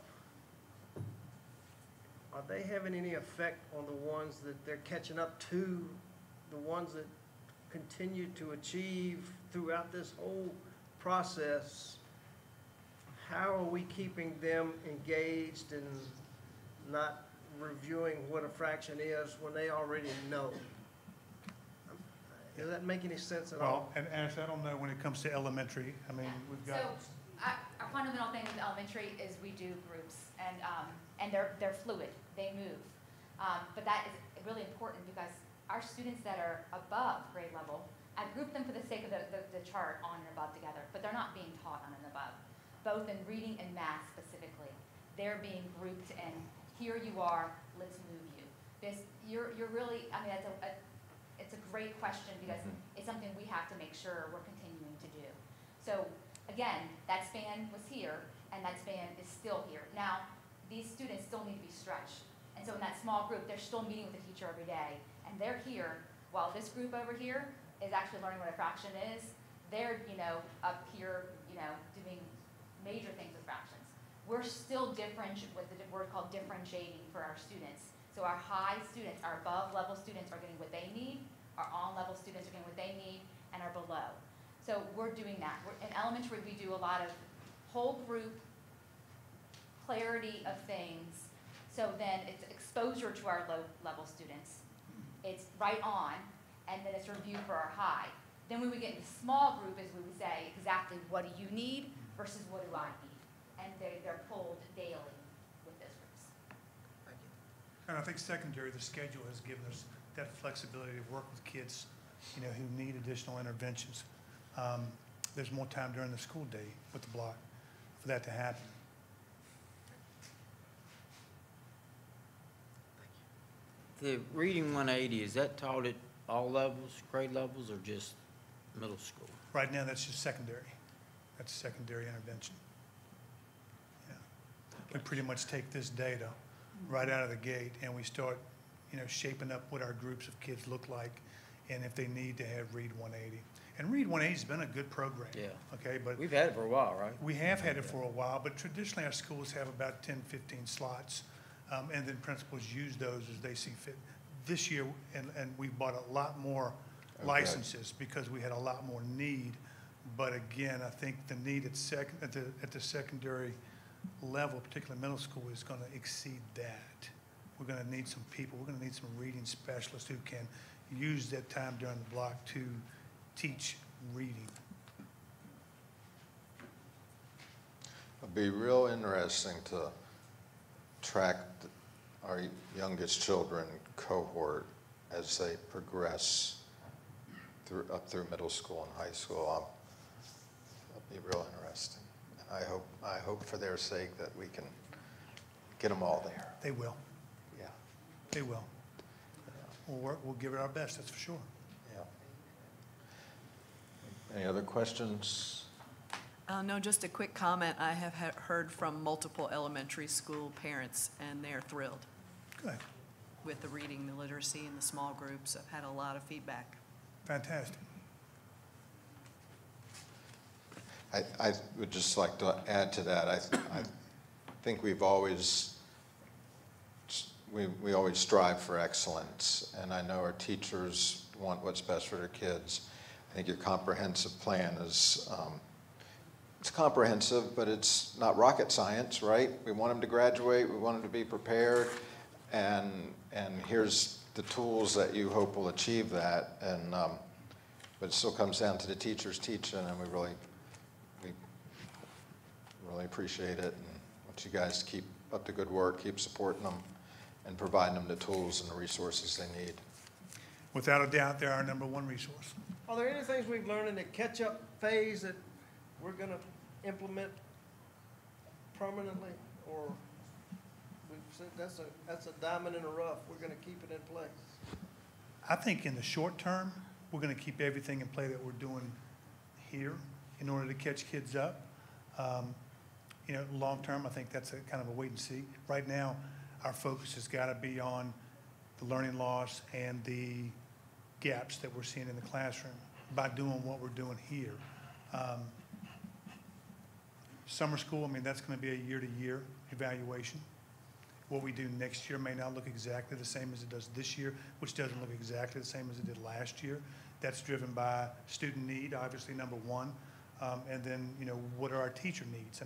are they having any effect on the ones that they're catching up to, the ones that continue to achieve throughout this whole process? How are we keeping them engaged and not reviewing what a fraction is when they already know? Does that make any sense at all? Well, and Ash, I don't know when it comes to elementary. I mean, we've got. So our fundamental thing with elementary is we do groups, and they're fluid, they move. But that is really important because our students that are above grade level, I group them for the sake of the chart on and above together, but they're not being taught on and above, both in reading and math specifically. They're being grouped, and here you are, let's move you. You're really, I mean, it's a great question because it's something we have to make sure we're continuing to do. So again, that span was here, and that span is still here. Now, these students still need to be stretched. And so in that small group, they're still meeting with the teacher every day, and they're here, while this group over here is actually learning what a fraction is. They're, you know, up here, you know, doing major things with fractions. We're still different with the word called differentiating for our students. So our high students, our above level students are getting what they need, our on level students are getting what they need, and our below. So we're doing that. In elementary, we do a lot of whole group clarity of things. So then it's exposure to our low level students. It's right on, and then it's review for our high. Then when we get into small group is we would say exactly what do you need versus what do I need. And they're pulled daily with those groups. Thank you. And I think secondary, the schedule has given us that flexibility to work with kids, you know, who need additional interventions. There's more time during the school day with the block for that to happen. The Reading 180, is that taught at all levels, grade levels, or just middle school? Right now, that's just secondary. That's secondary intervention. Yeah. We pretty much take this data right out of the gate and we start shaping up what our groups of kids look like, and if they need to have Read 180. And Read 180 has been a good program. Yeah. Okay, but We've had it for a while, right? we have had it for a while, but traditionally our schools have about 10, 15 slots, and then principals use those as they see fit. This year, and we bought a lot more licenses because we had a lot more need. But again, I think the need at the secondary level, particularly middle school, is going to exceed that. We're going to need some people. We're going to need some reading specialists who can use that time during the block to teach reading. It'll be real interesting to track our youngest children cohort as they progress up through middle school and high school. It'll be real interesting. And I hope for their sake that we can get them all there. They will. Yeah. They will. We'll give it our best, that's for sure. Yeah. Any other questions? No, just a quick comment. I have heard from multiple elementary school parents, and they're thrilled Good. with the reading, the literacy, and the small groups. I've had a lot of feedback. Fantastic. I would just like to add to that. I think we always strive for excellence, and I know our teachers want what's best for their kids. I think your comprehensive plan is it's comprehensive, but it's not rocket science, right? We want them to graduate. We want them to be prepared, and here's the tools that you hope will achieve that. And but it still comes down to the teachers teaching, and we really appreciate it, and want you guys to keep up the good work, keep supporting them, and providing them the tools and the resources they need. Without a doubt, they're our #1 resource. Are there any things we've learned in the catch-up phase that we're going to implement permanently, or we've said that's a diamond in the rough, we're going to keep it in place? I think in the short term, we're going to keep everything in play that we're doing here in order to catch kids up. Long term, I think that's a kind of a wait and see. Right now, our focus has got to be on the learning loss and the gaps that we're seeing in the classroom by doing what we're doing here. Summer school, that's going to be a year-to-year evaluation. What we do next year may not look exactly the same as it does this year, which doesn't look exactly the same as it did last year. That's driven by student need, obviously, #1. And then, what are our teacher needs?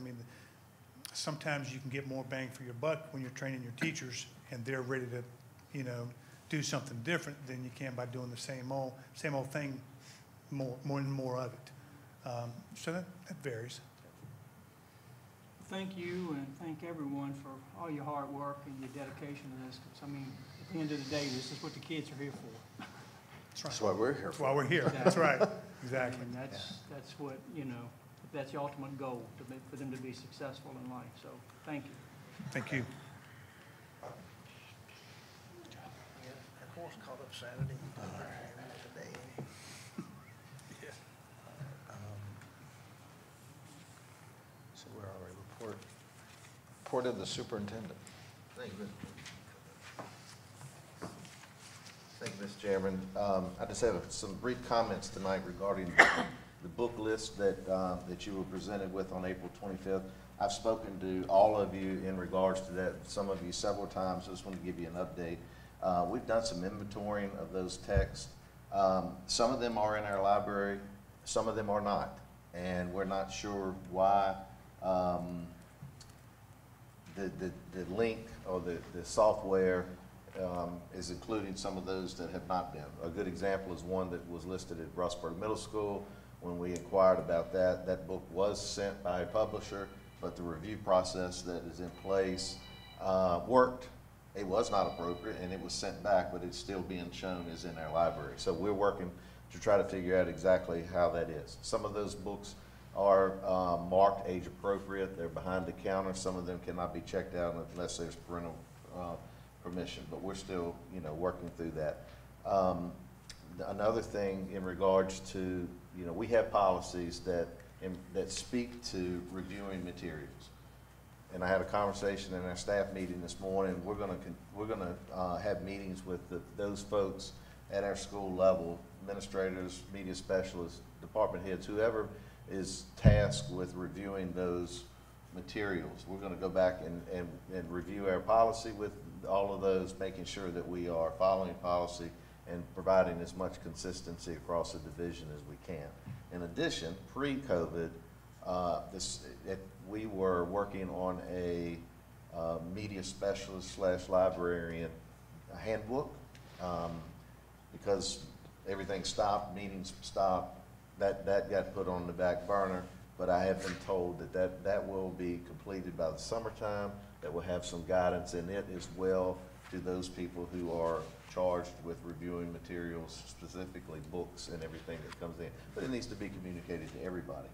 Sometimes you can get more bang for your buck when you're training your teachers and they're ready to, do something different than you can by doing the same old thing, more and more of it. So that varies. Thank you, and thank everyone for all your hard work and your dedication to this. 'Cause, at the end of the day, this is what the kids are here for. That's right. That's why we're here. That's why we're here. That's right. Exactly. And that's what, that's the ultimate goal, for them to be successful in life. So, thank you. Thank you. That horse caught up Saturday. Today. So where are we? Report of the superintendent. Thank you, Mr. Chairman. I just have some brief comments tonight regarding the book list that you were presented with on April 25th. I've spoken to all of you in regards to that, some of you several times. I just want to give you an update. We've done some inventorying of those texts. Some of them are in our library, some of them are not, and we're not sure why. The link or the software is including some of those that have not been. A good example is one that was listed at Rustburg Middle School. When we inquired about that, that book was sent by a publisher, but the review process that is in place worked. It was not appropriate, and it was sent back, but it's still being shown as in our library. So we're working to try to figure out exactly how that is. Some of those books are marked age appropriate. They're behind the counter. Some of them cannot be checked out unless there's parental permission, but we're still, working through that. Another thing in regards to, we have policies that speak to reviewing materials. and I had a conversation in our staff meeting this morning. We're gonna have meetings with those folks at our school level, administrators, media specialists, department heads, whoever is tasked with reviewing those materials. We're gonna go back and review our policy with all of those, making sure that we are following policy and providing as much consistency across the division as we can. In addition, pre-COVID, we were working on a media specialist / librarian handbook because everything stopped, meetings stopped. That got put on the back burner, but I have been told that will be completed by the summertime. That will have some guidance in it as well to those people who are charged with reviewing materials, specifically books and everything that comes in. But it needs to be communicated to everybody,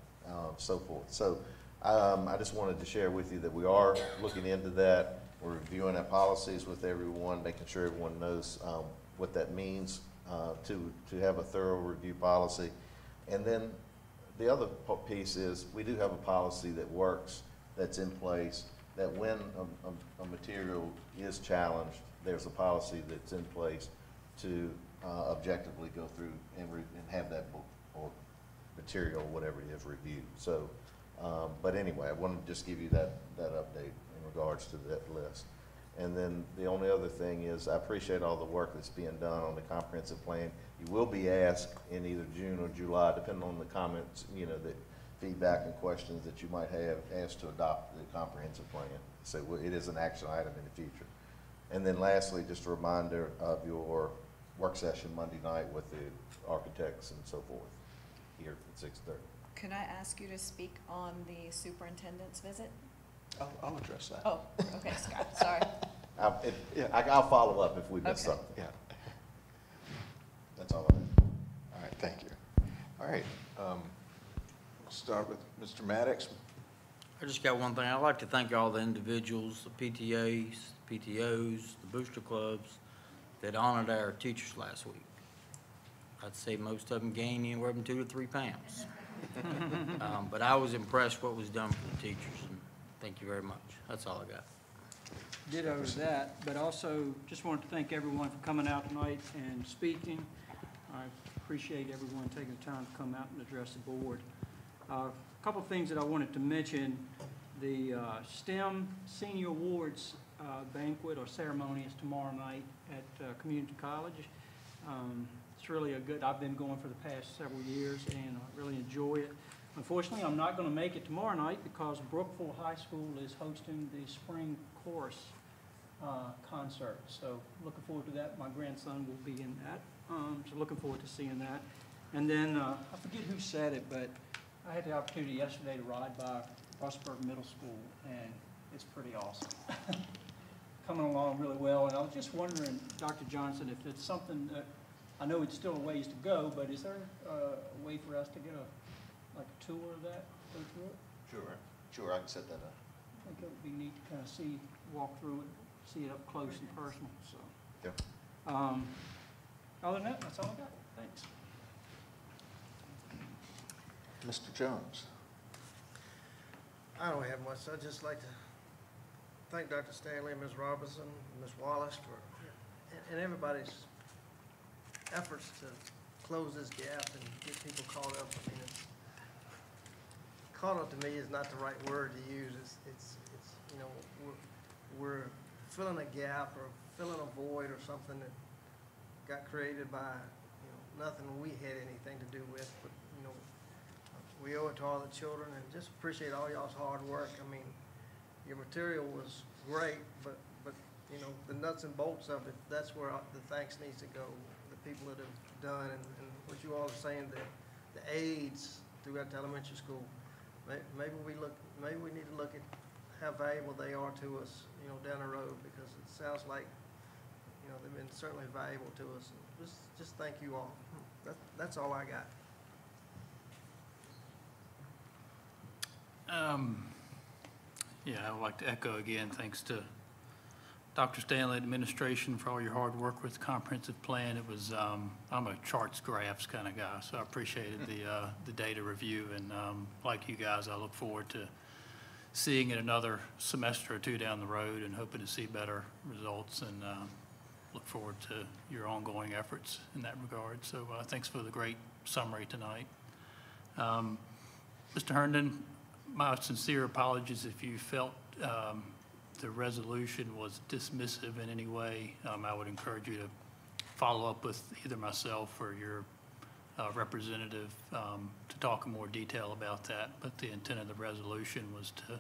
so forth. So I just wanted to share with you that we are looking into that. We're reviewing our policies with everyone, making sure everyone knows what that means to have a thorough review policy. And then the other piece is we do have a policy that works, that's in place, that when a material is challenged, there's a policy that's in place to objectively go through and have that book or material, whatever it is, reviewed. So, but anyway, I wanted to just give you that update in regards to that list. And then the only other thing is I appreciate all the work that's being done on the comprehensive plan. You will be asked in either June or July, depending on the comments, the feedback and questions that you might have, asked to adopt the comprehensive plan. So it is an action item in the future. And then lastly, just a reminder of your work session Monday night with the architects and so forth here at 6:30. Can I ask you to speak on the superintendent's visit? I'll address that. Oh, okay, Scott, sorry. I'll follow up if we miss something. Yeah. That's all I have. All right, thank you. All right, we'll start with Mr. Maddox. I just got one thing. I'd like to thank all the individuals, the PTAs, PTOs, the booster clubs that honored our teachers last week. I'd say most of them gained anywhere from 2 to 3 pounds. But I was impressed what was done for the teachers, and thank you very much. That's all I got. Ditto to that, but also just wanted to thank everyone for coming out tonight and speaking. I appreciate everyone taking the time to come out and address the board. A couple of things that I wanted to mention. The STEM Senior Awards banquet or ceremony is tomorrow night at Community College. It's really I've been going for the past several years and I really enjoy it. Unfortunately, I'm not going to make it tomorrow night because Brookville High School is hosting the spring chorus concert. So looking forward to that. My grandson will be in that. So looking forward to seeing that. And then I forget who said it, but I had the opportunity yesterday to ride by Rustburg Middle School, and it's pretty awesome. Coming along really well. And I was just wondering, Dr. Johnson, if it's something that, I know it's still a ways to go, but is there a way for us to get a tour of that, go through it? Sure, I can set that up. I think it would be neat to kind of walk through it, see it up close and personal, so. Yeah. Other than that, that's all I got. Thanks. Mr. Jones. I don't have much. I'd just like to thank Dr. Stanley and Ms. Robinson, Ms. Wallace and everybody's efforts to close this gap and get people caught up. I mean, caught up to me is not the right word to use. It's we're filling a gap or filling a void or something that got created by nothing we had anything to do with, but we owe it to all the children, and just appreciate all y'all's hard work. I mean, your material was great, but the nuts and bolts of it, that's where the thanks needs to go. The people that have done and what you all are saying, the aides throughout the elementary school. Maybe we need to look at how valuable they are to us, down the road, because it sounds like, they've been certainly valuable to us. Just thank you all. That's all I got. Yeah, I would like to echo again, thanks to Dr. Stanley and administration for all your hard work with the comprehensive plan. It was, I'm a charts graphs kind of guy, so I appreciated the data review, and like you guys, I look forward to seeing it another semester or two down the road and hoping to see better results, and look forward to your ongoing efforts in that regard. So thanks for the great summary tonight. Mr. Herndon, my sincere apologies if you felt the resolution was dismissive in any way. I would encourage you to follow up with either myself or your representative to talk in more detail about that. But the intent of the resolution was to,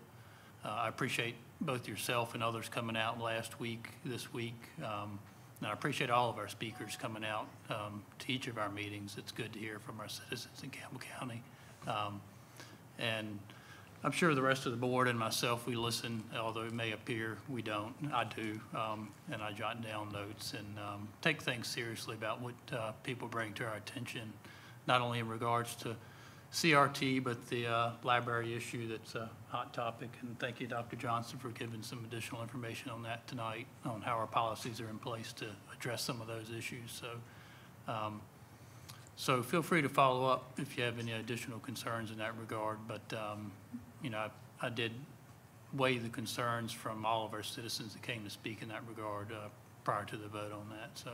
I appreciate both yourself and others coming out last week, this week. And I appreciate all of our speakers coming out to each of our meetings. It's good to hear from our citizens in Campbell County. And I'm sure the rest of the board and myself, we listen, although it may appear we don't. I do, and I jot down notes and take things seriously about what people bring to our attention, not only in regards to CRT, but the library issue that's a hot topic. And thank you, Dr. Johnson, for giving some additional information on that tonight, on how our policies are in place to address some of those issues. So feel free to follow up if you have any additional concerns in that regard. But, you know, I did weigh the concerns from all of our citizens that came to speak in that regard prior to the vote on that. So,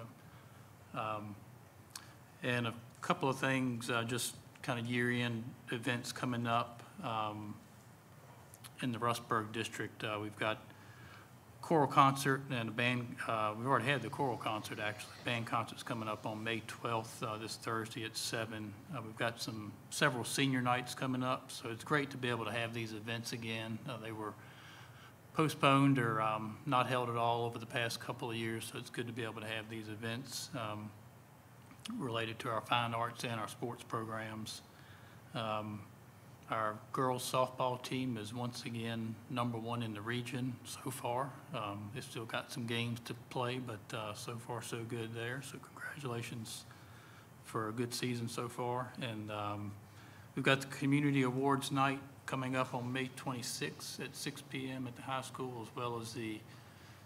and a couple of things, just kind of year-end events coming up in the Rustburg district. We've got choral concert and a band. We've already had the choral concert, actually. Band concert's coming up on May 12th, this Thursday at 7. We've got several senior nights coming up, so it's great to be able to have these events again. They were postponed or not held at all over the past couple of years, so it's good to be able to have these events related to our fine arts and our sports programs. Our girls softball team is once again #1 in the region so far. They've still got some games to play, but so far so good there. So congratulations for a good season so far. And we've got the Community Awards Night coming up on May 26th at 6 p.m. at the high school, as well as the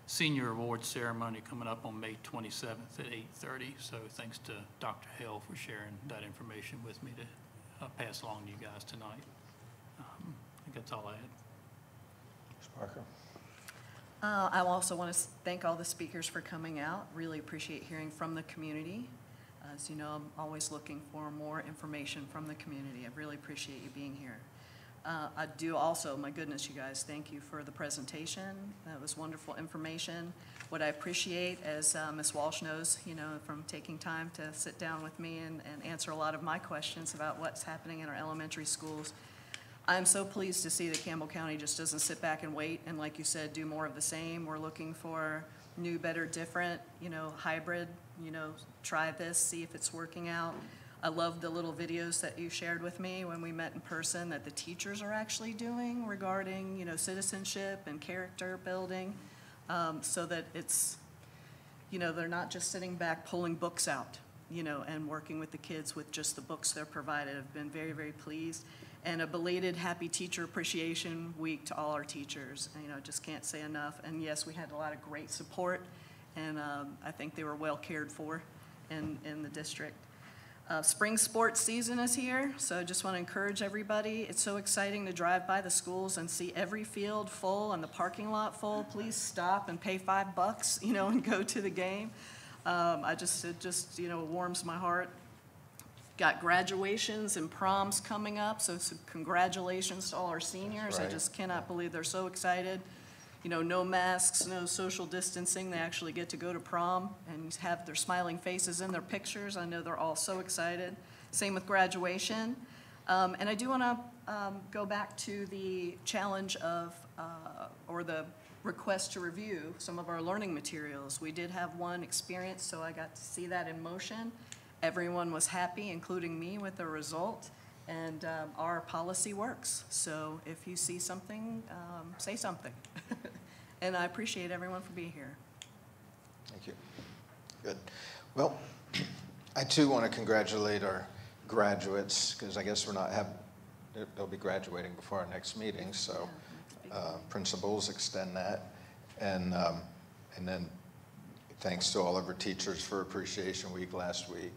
Senior Awards Ceremony coming up on May 27th at 8:30. So thanks to Dr. Hale for sharing that information with me to pass along to you guys tonight. I think that's all I had. Ms. Parker. I also want to thank all the speakers for coming out. Really appreciate hearing from the community. As you know, I'm always looking for more information from the community. I really appreciate you being here. I do also, my goodness, you guys, thank you for the presentation. That was wonderful information. What I appreciate, as Ms. Walsh knows, you know, from taking time to sit down with me and answer a lot of my questions about what's happening in our elementary schools. I'm so pleased to see that Campbell County just doesn't sit back and wait and, like you said, do more of the same. We're looking for new, better, different, you know, hybrid, you know, try this, see if it's working out. I love the little videos that you shared with me when we met in person that the teachers are actually doing regarding, you know, citizenship and character building, so that it's, you know, they're not just sitting back pulling books out, you know, and working with the kids with just the books they're provided. I've been very, very pleased. And a belated Happy Teacher Appreciation Week to all our teachers. You know, just can't say enough. And yes, we had a lot of great support, and I think they were well cared for in the district. Spring sports season is here, so I just want to encourage everybody. It's so exciting to drive by the schools and see every field full and the parking lot full. Please stop and pay $5, you know, and go to the game. It just, you know, warms my heart. Got graduations and proms coming up, so congratulations to all our seniors. Right. I just cannot believe they're so excited. You know, no masks, no social distancing. They actually get to go to prom and have their smiling faces in their pictures. I know they're all so excited. Same with graduation. And I do want to go back to the challenge of, or the request to review some of our learning materials. We did have one experience, so I got to see that in motion. Everyone was happy, including me, with the result. And our policy works. So if you see something, say something. And I appreciate everyone for being here. Thank you. Good. Well, I too want to congratulate our graduates, because I guess they'll be graduating before our next meeting, so principals extend that. And then thanks to all of our teachers for Appreciation Week last week.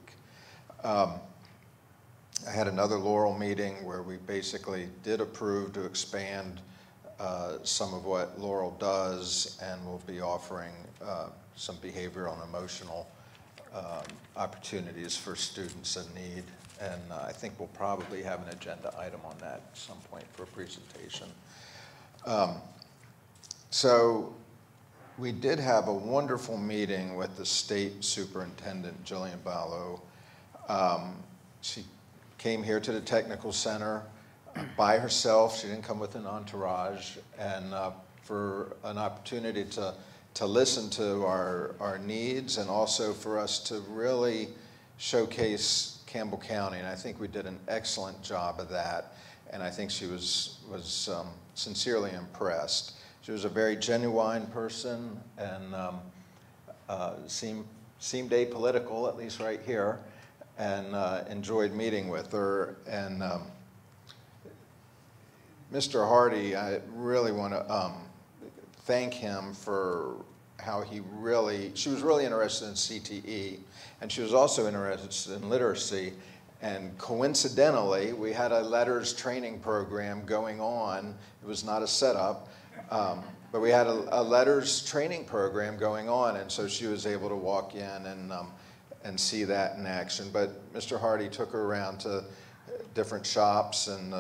I had another Laurel meeting where we basically did approve to expand some of what Laurel does, and we'll be offering some behavioral and emotional opportunities for students in need. And I think we'll probably have an agenda item on that at some point for a presentation. So we did have a wonderful meeting with the state superintendent, Jillian Ballo. She came here to the technical center by herself. She didn't come with an entourage. And for an opportunity to listen to our needs, and also for us to really showcase Campbell County. And I think we did an excellent job of that. And I think she was sincerely impressed. She was a very genuine person, and seemed apolitical, at least right here, and enjoyed meeting with her. And Mr. Hardy, I really want to thank him for how she was really interested in CTE, and she was also interested in literacy. And coincidentally, we had a letters training program going on. It was not a setup, but we had a letters training program going on, and so she was able to walk in and see that in action. But Mr. Hardy took her around to different shops and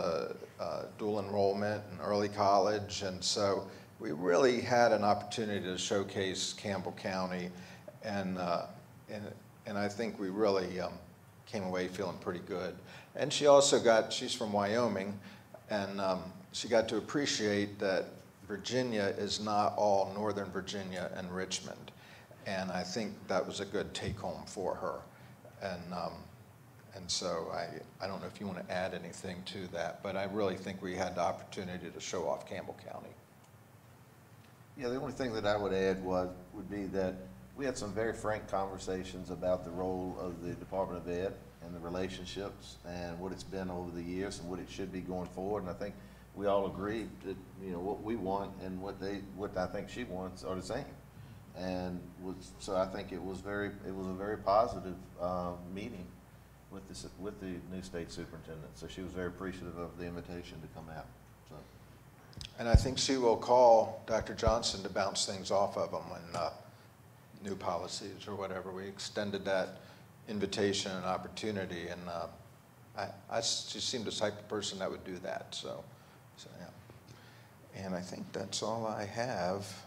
dual enrollment and early college, and so we really had an opportunity to showcase Campbell County, and I think we really came away feeling pretty good. And she also she's from Wyoming, and she got to appreciate that Virginia is not all Northern Virginia and Richmond. And I think that was a good take home for her. And so I don't know if you want to add anything to that, but I really think we had the opportunity to show off Campbell County. Yeah, the only thing that I would add would be that we had some very frank conversations about the role of the Department of Ed and the relationships and what it's been over the years and what it should be going forward. And I think we all agreed that, you know, what we want and what I think she wants are the same. And so I think it was a very positive meeting with the new state superintendent. So she was very appreciative of the invitation to come out. So. And I think she will call Dr. Johnson to bounce things off of him when new policies or whatever. We extended that invitation and opportunity, and she seemed the type of person that would do that. So yeah. And I think that's all I have.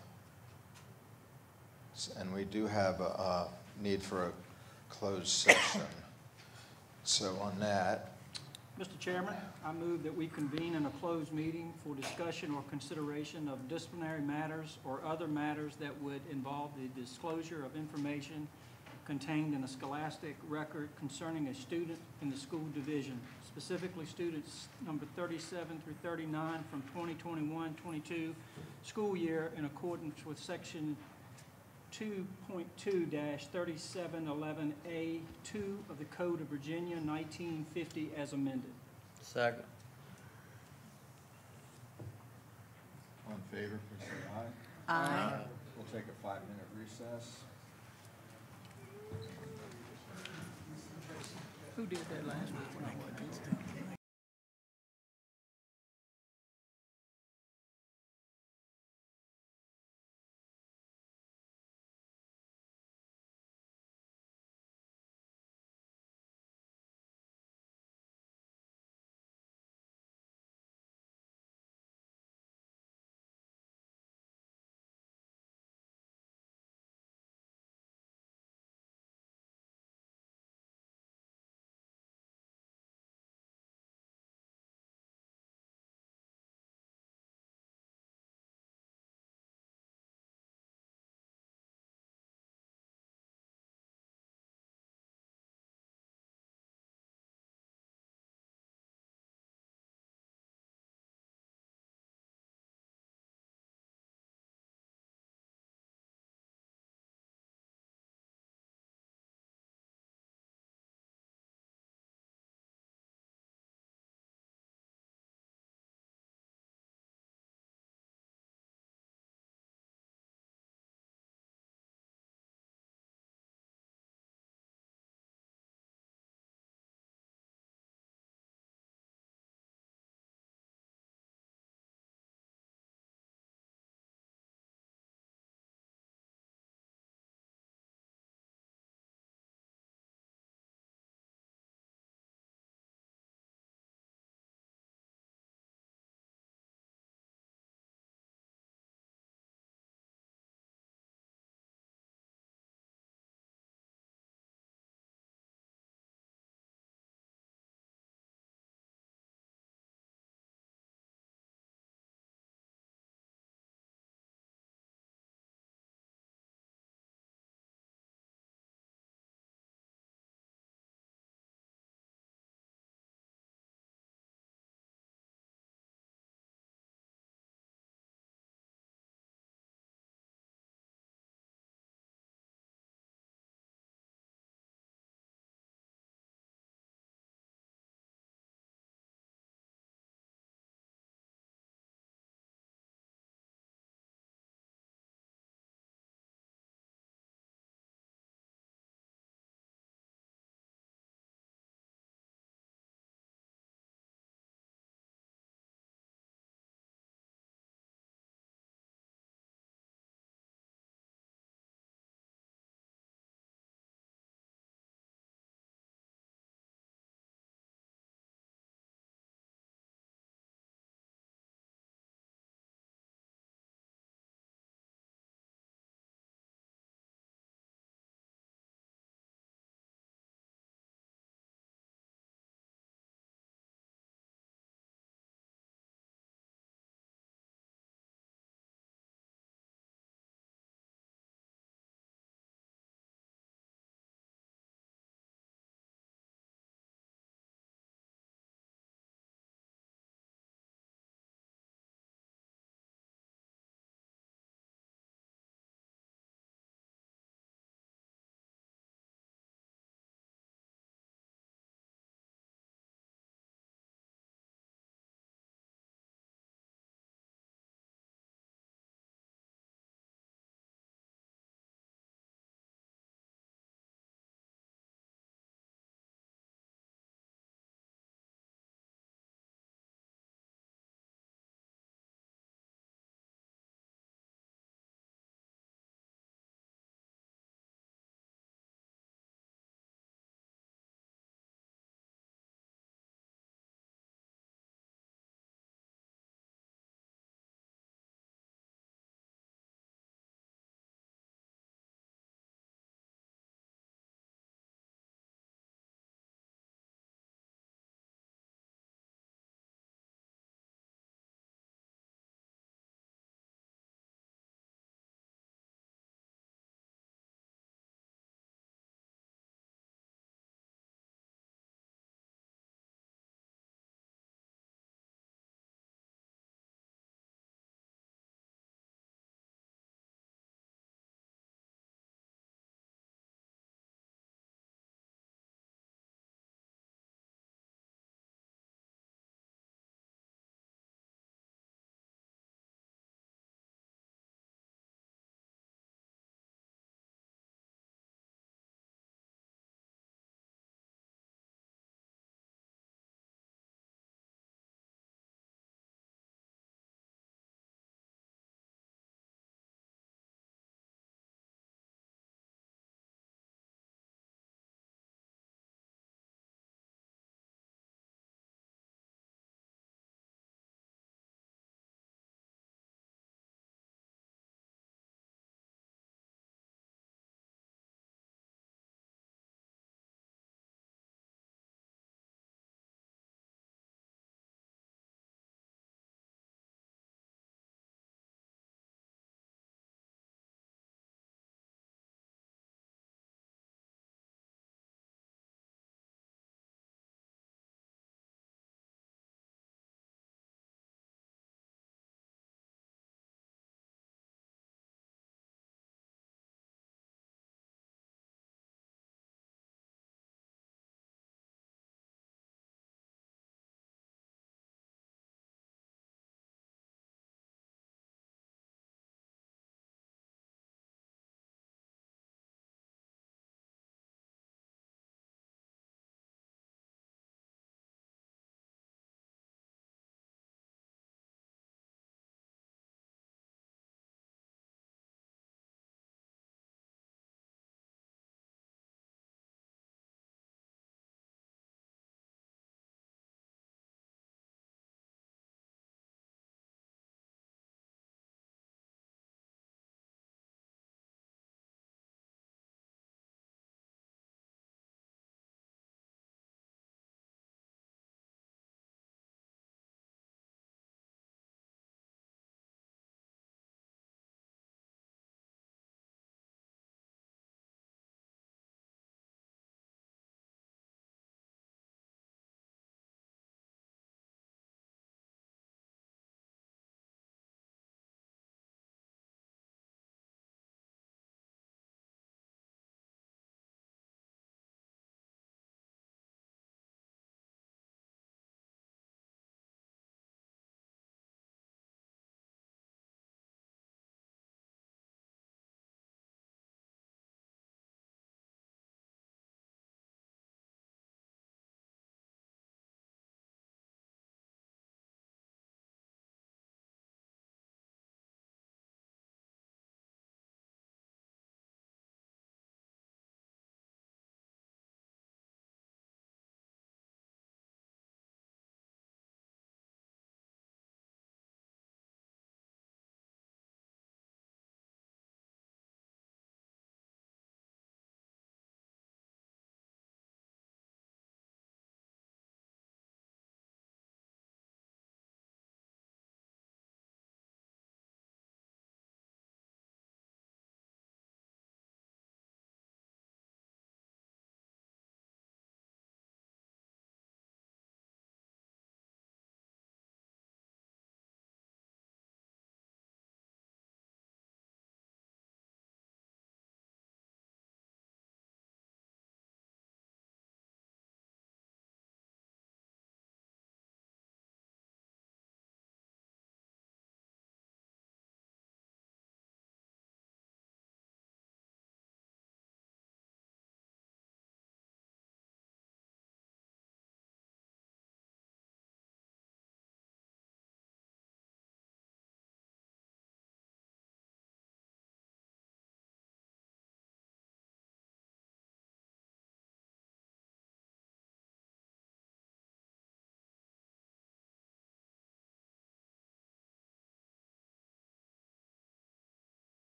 And we do have a need for a closed session. So on that. Mr. Chairman, I move that we convene in a closed meeting for discussion or consideration of disciplinary matters or other matters that would involve the disclosure of information contained in a scholastic record concerning a student in the school division, specifically students number 37 through 39 from 2021-22 school year, in accordance with section 2.2-3711A2 of the Code of Virginia 1950 as amended. Second. All in favor, please say aye. Aye. We'll take a 5-minute recess. Who did that last week?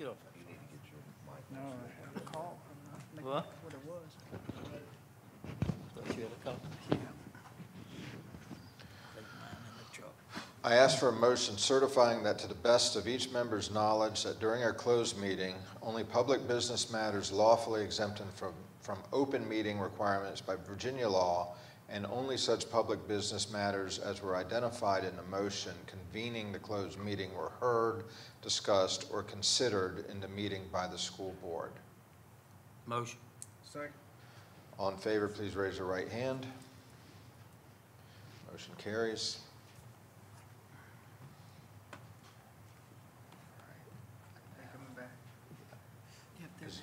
Get off You need to get your mic. No, I have a call. I'm not making What? what it was. that. Thought you had a couple. Yeah. Leave mine in the truck. I ask for a motion certifying that to the best of each member's knowledge that during our closed meeting, only public business matters lawfully exempted from open meeting requirements by Virginia law, and only such public business matters as were identified in the motion convening the closed meeting were heard, discussed, or considered in the meeting by the school board. Motion. Second. All in favor, please raise your right hand. Motion carries. They coming back. Yep, they're back.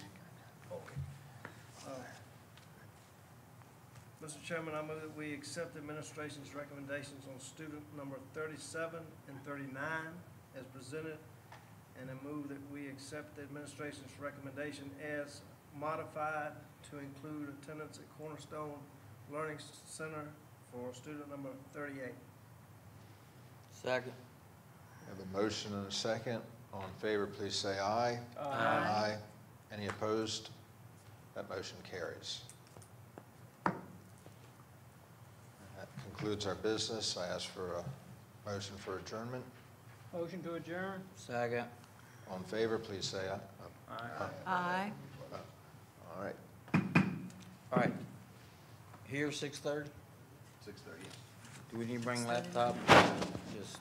Mr. Chairman, I move that we accept the administration's recommendations on student number 37 and 39 as presented, and I move that we accept the administration's recommendation as modified to include attendance at Cornerstone Learning Center for student number 38. Second. We have a motion and a second. All in favor, please say aye. Aye. Any opposed? That motion carries. That concludes our business. I ask for a motion for adjournment. Motion to adjourn? Second. All in favor, please say aye. Aye. All right. All right. Here, 6:30? 6:30. Do we need to bring laptop? Just